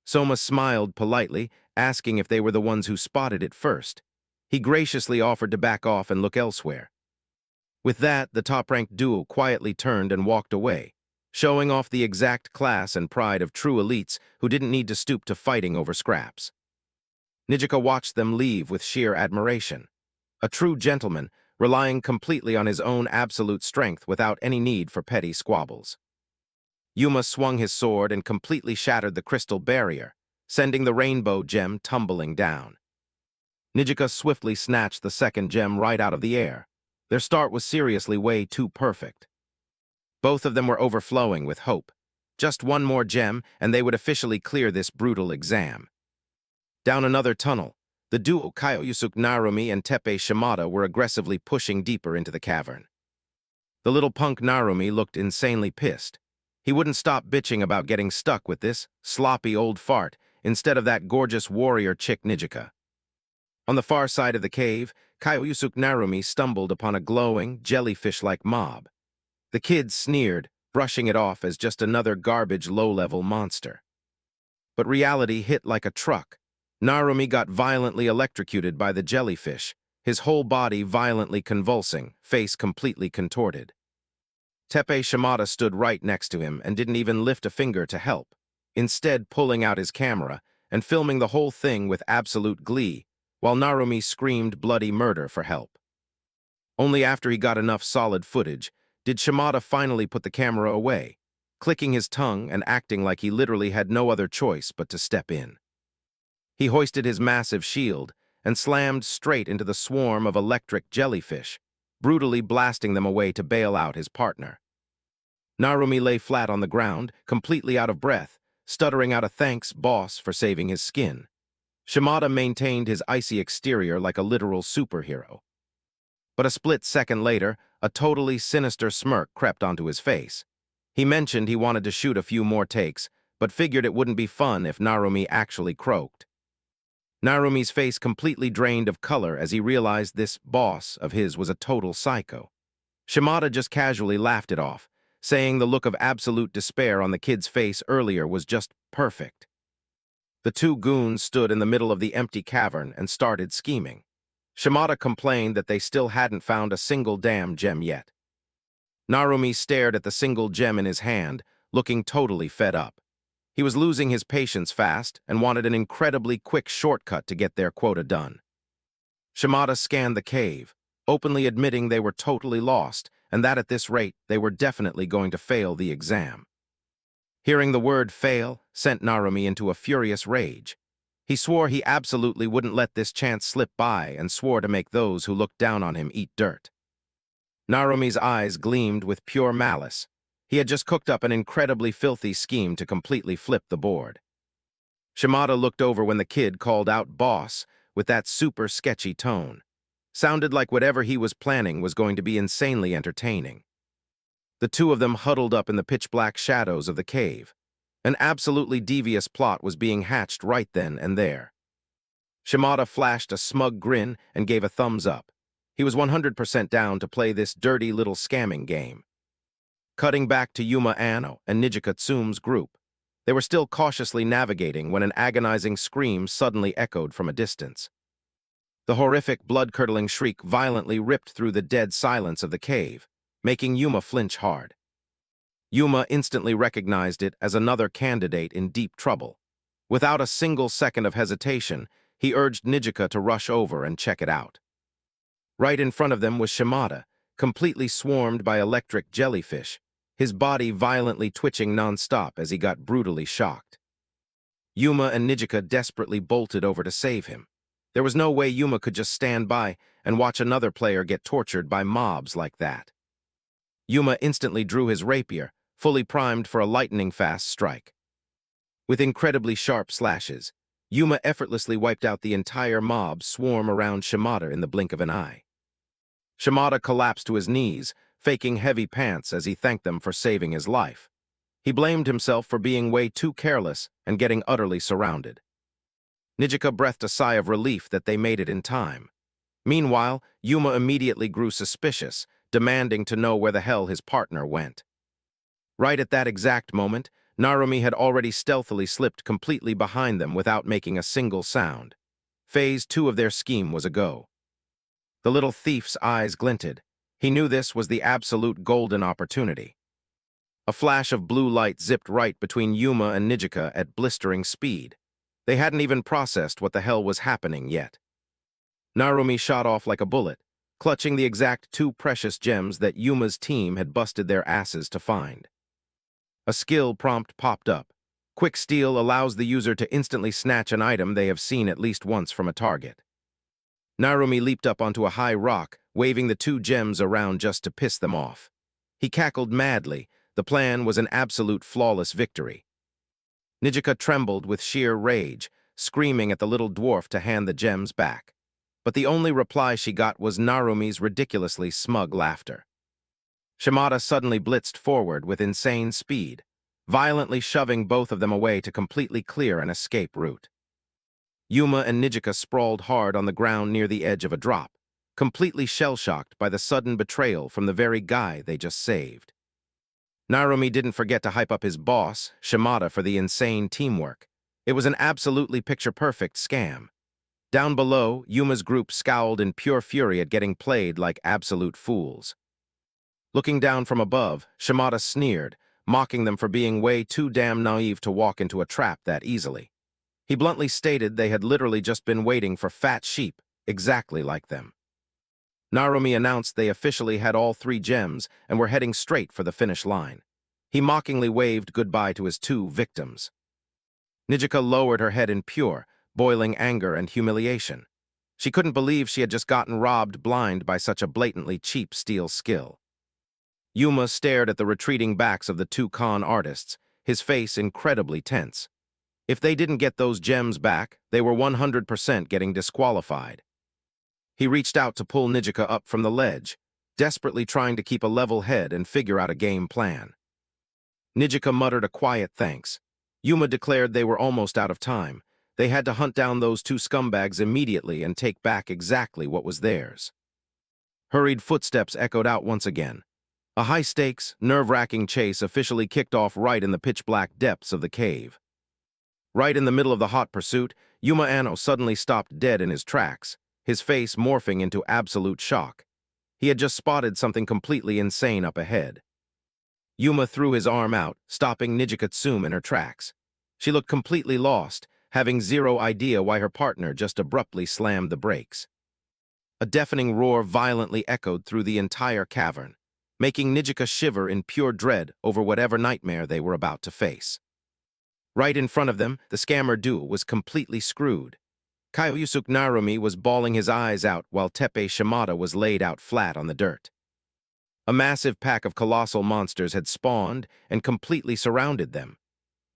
Soma smiled politely, asking if they were the ones who spotted it first. He graciously offered to back off and look elsewhere. With that, the top-ranked duo quietly turned and walked away, showing off the exact class and pride of true elites who didn't need to stoop to fighting over scraps. Nijika watched them leave with sheer admiration. A true gentleman, relying completely on his own absolute strength without any need for petty squabbles. Yuma swung his sword and completely shattered the crystal barrier, sending the rainbow gem tumbling down. Nijika swiftly snatched the second gem right out of the air. Their start was seriously way too perfect. Both of them were overflowing with hope. Just one more gem, and they would officially clear this brutal exam. Down another tunnel, the duo Kyoyusuke Narumi and Teppei Shimada were aggressively pushing deeper into the cavern. The little punk Narumi looked insanely pissed. He wouldn't stop bitching about getting stuck with this sloppy old fart instead of that gorgeous warrior chick Nijika. On the far side of the cave, Kyoyusuke Narumi stumbled upon a glowing, jellyfish-like mob. The kids sneered, brushing it off as just another garbage low-level monster. But reality hit like a truck. Narumi got violently electrocuted by the jellyfish, his whole body violently convulsing, face completely contorted. Teppei Shimada stood right next to him and didn't even lift a finger to help, instead pulling out his camera and filming the whole thing with absolute glee, while Narumi screamed bloody murder for help. Only after he got enough solid footage did Shimada finally put the camera away, clicking his tongue and acting like he literally had no other choice but to step in. He hoisted his massive shield and slammed straight into the swarm of electric jellyfish, brutally blasting them away to bail out his partner. Narumi lay flat on the ground, completely out of breath, stuttering out a thanks, boss, for saving his skin. Shimada maintained his icy exterior like a literal superhero. But a split second later, a totally sinister smirk crept onto his face. He mentioned he wanted to shoot a few more takes, but figured it wouldn't be fun if Narumi actually croaked. Narumi's face completely drained of color as he realized this boss of his was a total psycho. Shimada just casually laughed it off, saying the look of absolute despair on the kid's face earlier was just perfect. The two goons stood in the middle of the empty cavern and started scheming. Shimada complained that they still hadn't found a single damn gem yet. Narumi stared at the single gem in his hand, looking totally fed up. He was losing his patience fast and wanted an incredibly quick shortcut to get their quota done. Shimada scanned the cave, openly admitting they were totally lost, and that at this rate they were definitely going to fail the exam. Hearing the word fail sent Narumi into a furious rage. He swore he absolutely wouldn't let this chance slip by and swore to make those who looked down on him eat dirt. Narumi's eyes gleamed with pure malice. He had just cooked up an incredibly filthy scheme to completely flip the board. Shimada looked over when the kid called out "boss" with that super sketchy tone. Sounded like whatever he was planning was going to be insanely entertaining. The two of them huddled up in the pitch-black shadows of the cave. An absolutely devious plot was being hatched right then and there. Shimada flashed a smug grin and gave a thumbs up. He was 100% down to play this dirty little scamming game. Cutting back to Yuma Anno and Nijika Tsume's group. They were still cautiously navigating when an agonizing scream suddenly echoed from a distance. The horrific, blood-curdling shriek violently ripped through the dead silence of the cave, making Yuma flinch hard. Yuma instantly recognized it as another candidate in deep trouble. Without a single second of hesitation, he urged Nijika to rush over and check it out. Right in front of them was Shimada, completely swarmed by electric jellyfish, his body violently twitching non-stop as he got brutally shocked. Yuma and Nijika desperately bolted over to save him. There was no way Yuma could just stand by and watch another player get tortured by mobs like that. Yuma instantly drew his rapier, fully primed for a lightning-fast strike. With incredibly sharp slashes, Yuma effortlessly wiped out the entire mob swarm around Shimada in the blink of an eye. Shimada collapsed to his knees, faking heavy pants as he thanked them for saving his life. He blamed himself for being way too careless and getting utterly surrounded. Nijika breathed a sigh of relief that they made it in time. Meanwhile, Yuma immediately grew suspicious, demanding to know where the hell his partner went. Right at that exact moment, Narumi had already stealthily slipped completely behind them without making a single sound. Phase 2 of their scheme was a go. The little thief's eyes glinted. He knew this was the absolute golden opportunity. A flash of blue light zipped right between Yuma and Nijika at blistering speed. They hadn't even processed what the hell was happening yet. Narumi shot off like a bullet, clutching the exact 2 precious gems that Yuma's team had busted their asses to find. A skill prompt popped up. Quick Steal allows the user to instantly snatch an item they have seen at least once from a target. Narumi leaped up onto a high rock, waving the 2 gems around just to piss them off. He cackled madly. The plan was an absolute flawless victory. Nijika trembled with sheer rage, screaming at the little dwarf to hand the gems back. But the only reply she got was Narumi's ridiculously smug laughter. Shimada suddenly blitzed forward with insane speed, violently shoving both of them away to completely clear an escape route. Yuma and Nijika sprawled hard on the ground near the edge of a drop, completely shell-shocked by the sudden betrayal from the very guy they just saved. Narumi didn't forget to hype up his boss, Shimada, for the insane teamwork. It was an absolutely picture-perfect scam. Down below, Yuma's group scowled in pure fury at getting played like absolute fools. Looking down from above, Shimada sneered, mocking them for being way too damn naive to walk into a trap that easily. He bluntly stated they had literally just been waiting for fat sheep, exactly like them. Narumi announced they officially had all 3 gems and were heading straight for the finish line. He mockingly waved goodbye to his 2 victims. Nijika lowered her head in pure, boiling anger and humiliation. She couldn't believe she had just gotten robbed blind by such a blatantly cheap steal skill. Yuma stared at the retreating backs of the 2 con artists, his face incredibly tense. If they didn't get those gems back, they were 100% getting disqualified. He reached out to pull Nijika up from the ledge, desperately trying to keep a level head and figure out a game plan. Nijika muttered a quiet thanks. Yuma declared they were almost out of time. They had to hunt down those 2 scumbags immediately and take back exactly what was theirs. Hurried footsteps echoed out once again. A high-stakes, nerve-wracking chase officially kicked off right in the pitch-black depths of the cave. Right in the middle of the hot pursuit, Yuma Anno suddenly stopped dead in his tracks, his face morphing into absolute shock. He had just spotted something completely insane up ahead. Yuma threw his arm out, stopping Nijika in her tracks. She looked completely lost, having zero idea why her partner just abruptly slammed the brakes. A deafening roar violently echoed through the entire cavern, making Nijika shiver in pure dread over whatever nightmare they were about to face. Right in front of them, the scammer duo was completely screwed. Kyosuke Narumi was bawling his eyes out while Teppei Shimada was laid out flat on the dirt. A massive pack of colossal monsters had spawned and completely surrounded them.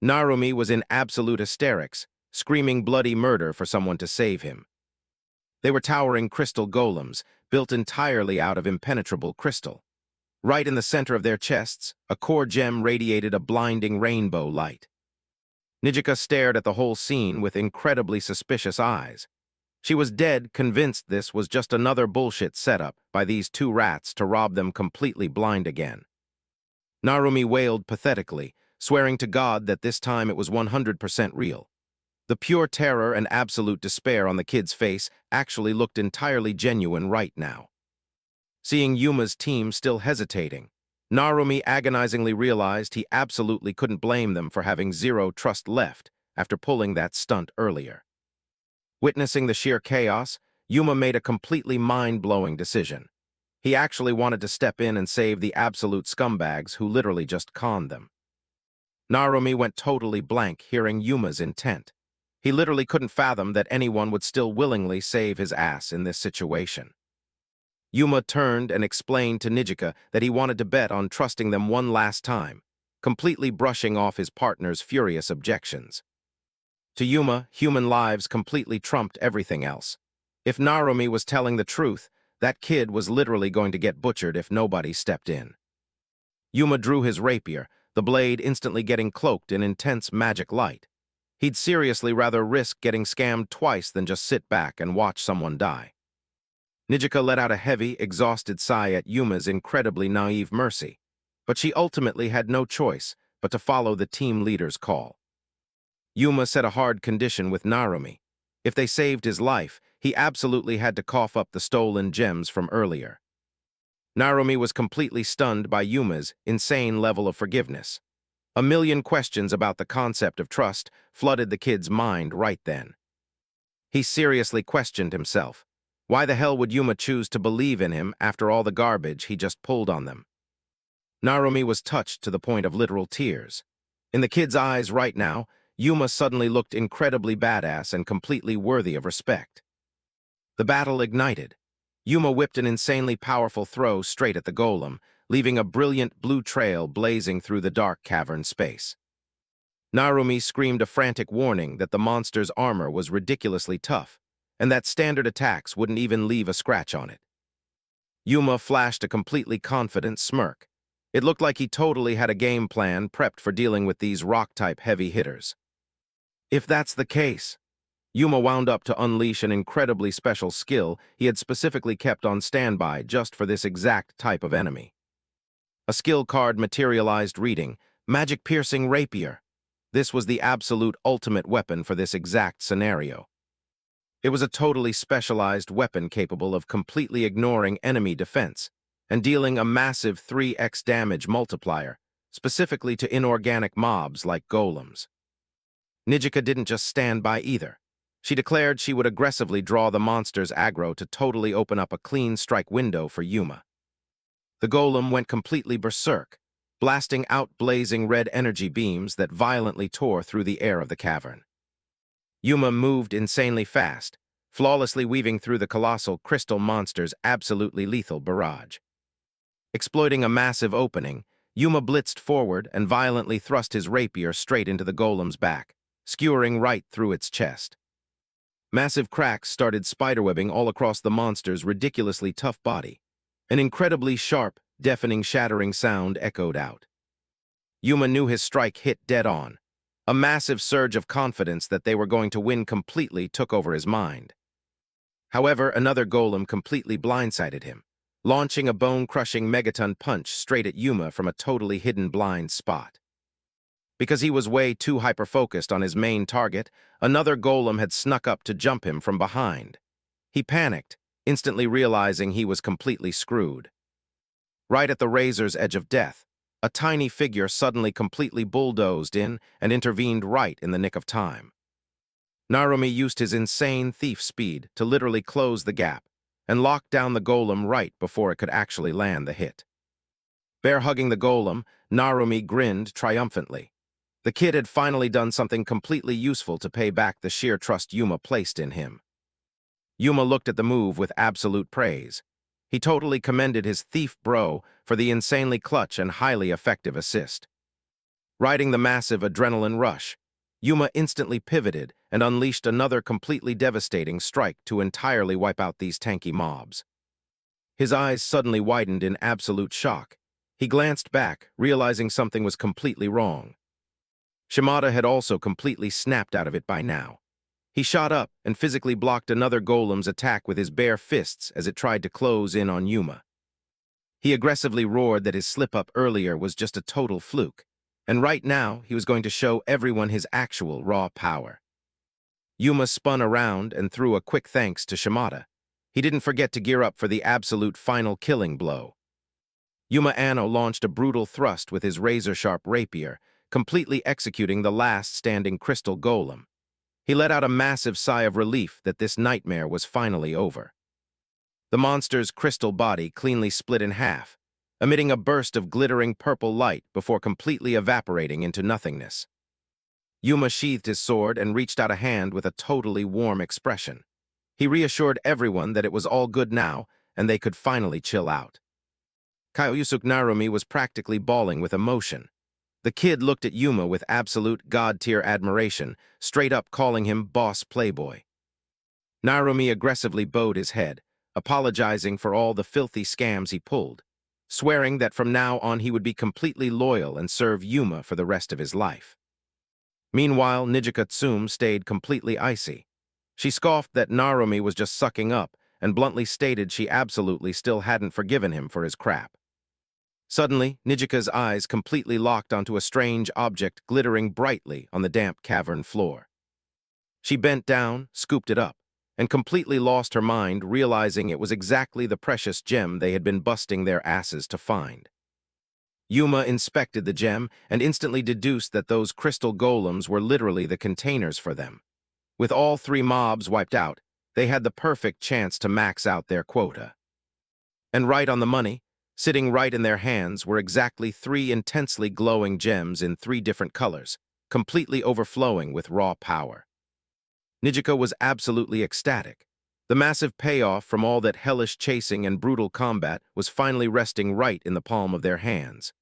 Narumi was in absolute hysterics, screaming bloody murder for someone to save him. They were towering crystal golems, built entirely out of impenetrable crystal. Right in the center of their chests, a core gem radiated a blinding rainbow light. Nijika stared at the whole scene with incredibly suspicious eyes. She was dead convinced this was just another bullshit setup by these two rats to rob them completely blind again. Narumi wailed pathetically, swearing to God that this time it was 100% real. The pure terror and absolute despair on the kid's face actually looked entirely genuine right now. Seeing Yuma's team still hesitating, Narumi agonizingly realized he absolutely couldn't blame them for having zero trust left after pulling that stunt earlier. Witnessing the sheer chaos, Yuma made a completely mind-blowing decision. He actually wanted to step in and save the absolute scumbags who literally just conned them. Narumi went totally blank hearing Yuma's intent. He literally couldn't fathom that anyone would still willingly save his ass in this situation. Yuma turned and explained to Nijika that he wanted to bet on trusting them one last time, completely brushing off his partner's furious objections. To Yuma, human lives completely trumped everything else. If Narumi was telling the truth, that kid was literally going to get butchered if nobody stepped in. Yuma drew his rapier, the blade instantly getting cloaked in intense magic light. He'd seriously rather risk getting scammed twice than just sit back and watch someone die. Nijika let out a heavy, exhausted sigh at Yuma's incredibly naive mercy, but she ultimately had no choice but to follow the team leader's call. Yuma set a hard condition with Narumi. If they saved his life, he absolutely had to cough up the stolen gems from earlier. Narumi was completely stunned by Yuma's insane level of forgiveness. A million questions about the concept of trust flooded the kid's mind right then. He seriously questioned himself. Why the hell would Yuma choose to believe in him after all the garbage he just pulled on them? Narumi was touched to the point of literal tears. In the kid's eyes right now, Yuma suddenly looked incredibly badass and completely worthy of respect. The battle ignited. Yuma whipped an insanely powerful throw straight at the golem, leaving a brilliant blue trail blazing through the dark cavern space. Narumi screamed a frantic warning that the monster's armor was ridiculously tough, and that standard attacks wouldn't even leave a scratch on it. Yuma flashed a completely confident smirk. It looked like he totally had a game plan prepped for dealing with these rock-type heavy hitters. If that's the case, Yuma wound up to unleash an incredibly special skill he had specifically kept on standby just for this exact type of enemy. A skill card materialized reading, Magic Piercing Rapier. This was the absolute ultimate weapon for this exact scenario. It was a totally specialized weapon capable of completely ignoring enemy defense and dealing a massive 3x damage multiplier, specifically to inorganic mobs like golems. Nijika didn't just stand by either. She declared she would aggressively draw the monster's aggro to totally open up a clean strike window for Yuma. The golem went completely berserk, blasting out blazing red energy beams that violently tore through the air of the cavern. Yuma moved insanely fast, flawlessly weaving through the colossal crystal monster's absolutely lethal barrage. Exploiting a massive opening, Yuma blitzed forward and violently thrust his rapier straight into the golem's back, skewering right through its chest. Massive cracks started spiderwebbing all across the monster's ridiculously tough body. An incredibly sharp, deafening, shattering sound echoed out. Yuma knew his strike hit dead on. A massive surge of confidence that they were going to win completely took over his mind. However, another golem completely blindsided him, launching a bone-crushing megaton punch straight at Yuma from a totally hidden blind spot. Because he was way too hyper-focused on his main target, another golem had snuck up to jump him from behind. He panicked, instantly realizing he was completely screwed. Right at the razor's edge of death, a tiny figure suddenly completely bulldozed in and intervened right in the nick of time. Narumi used his insane thief speed to literally close the gap and lock down the golem right before it could actually land the hit. Bear-hugging the golem, Narumi grinned triumphantly. The kid had finally done something completely useful to pay back the sheer trust Yuma placed in him. Yuma looked at the move with absolute praise. He totally commended his thief bro for the insanely clutch and highly effective assist. Riding the massive adrenaline rush, Yuma instantly pivoted and unleashed another completely devastating strike to entirely wipe out these tanky mobs. His eyes suddenly widened in absolute shock. He glanced back, realizing something was completely wrong. Shimada had also completely snapped out of it by now. He shot up and physically blocked another golem's attack with his bare fists as it tried to close in on Yuma. He aggressively roared that his slip-up earlier was just a total fluke, and right now he was going to show everyone his actual raw power. Yuma spun around and threw a quick thanks to Shimada. He didn't forget to gear up for the absolute final killing blow. Yuma Anno launched a brutal thrust with his razor-sharp rapier, completely executing the last standing crystal golem. He let out a massive sigh of relief that this nightmare was finally over. The monster's crystal body cleanly split in half, emitting a burst of glittering purple light before completely evaporating into nothingness. Yuma sheathed his sword and reached out a hand with a totally warm expression. He reassured everyone that it was all good now and they could finally chill out. Kyosuke Narumi was practically bawling with emotion. The kid looked at Yuma with absolute god-tier admiration, straight up calling him boss playboy. Narumi aggressively bowed his head, apologizing for all the filthy scams he pulled, swearing that from now on he would be completely loyal and serve Yuma for the rest of his life. Meanwhile, Nijika Tsume stayed completely icy. She scoffed that Narumi was just sucking up and bluntly stated she absolutely still hadn't forgiven him for his crap. Suddenly, Nijika's eyes completely locked onto a strange object glittering brightly on the damp cavern floor. She bent down, scooped it up, and completely lost her mind, realizing it was exactly the precious gem they had been busting their asses to find. Yuma inspected the gem and instantly deduced that those crystal golems were literally the containers for them. With all three mobs wiped out, they had the perfect chance to max out their quota. And right on the money, sitting right in their hands were exactly 3 intensely glowing gems in 3 different colors, completely overflowing with raw power. Nijika was absolutely ecstatic. The massive payoff from all that hellish chasing and brutal combat was finally resting right in the palm of their hands.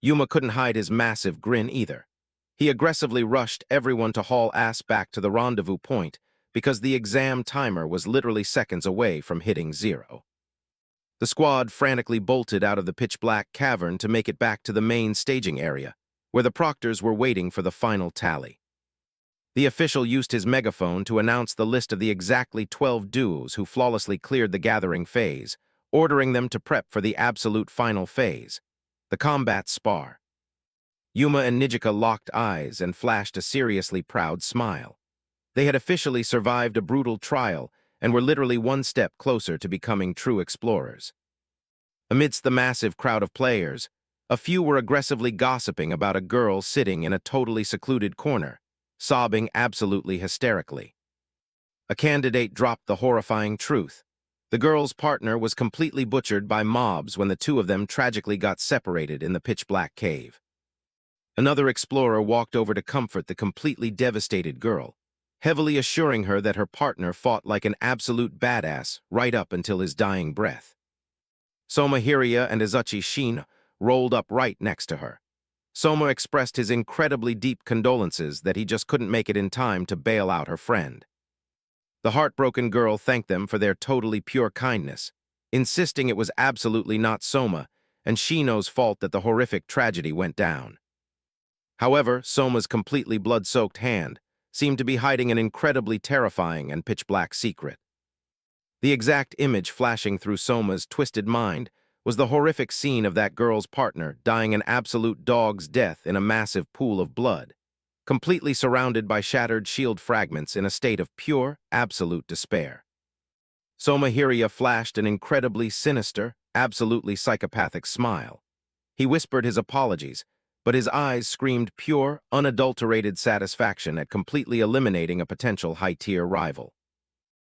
Yuma couldn't hide his massive grin either. He aggressively rushed everyone to haul ass back to the rendezvous point because the exam timer was literally seconds away from hitting 0. The squad frantically bolted out of the pitch-black cavern to make it back to the main staging area, where the proctors were waiting for the final tally. The official used his megaphone to announce the list of the exactly 12 duos who flawlessly cleared the gathering phase, ordering them to prep for the absolute final phase, the combat spar. Yuma and Nijika locked eyes and flashed a seriously proud smile. They had officially survived a brutal trial and were literally one step closer to becoming true explorers. Amidst the massive crowd of players, a few were aggressively gossiping about a girl sitting in a totally secluded corner, sobbing absolutely hysterically. A candidate dropped the horrifying truth. The girl's partner was completely butchered by mobs when the two of them tragically got separated in the pitch-black cave. Another explorer walked over to comfort the completely devastated girl, heavily assuring her that her partner fought like an absolute badass right up until his dying breath. Soma Hiria and Azuchi Shin rolled up right next to her. Soma expressed his incredibly deep condolences that he just couldn't make it in time to bail out her friend. The heartbroken girl thanked them for their totally pure kindness, insisting it was absolutely not Soma and Shino's fault that the horrific tragedy went down. However, Soma's completely blood-soaked hand seemed to be hiding an incredibly terrifying and pitch-black secret. The exact image flashing through Soma's twisted mind was the horrific scene of that girl's partner dying an absolute dog's death in a massive pool of blood, completely surrounded by shattered shield fragments in a state of pure, absolute despair. Somahiria flashed an incredibly sinister, absolutely psychopathic smile. He whispered his apologies, but his eyes screamed pure, unadulterated satisfaction at completely eliminating a potential high-tier rival.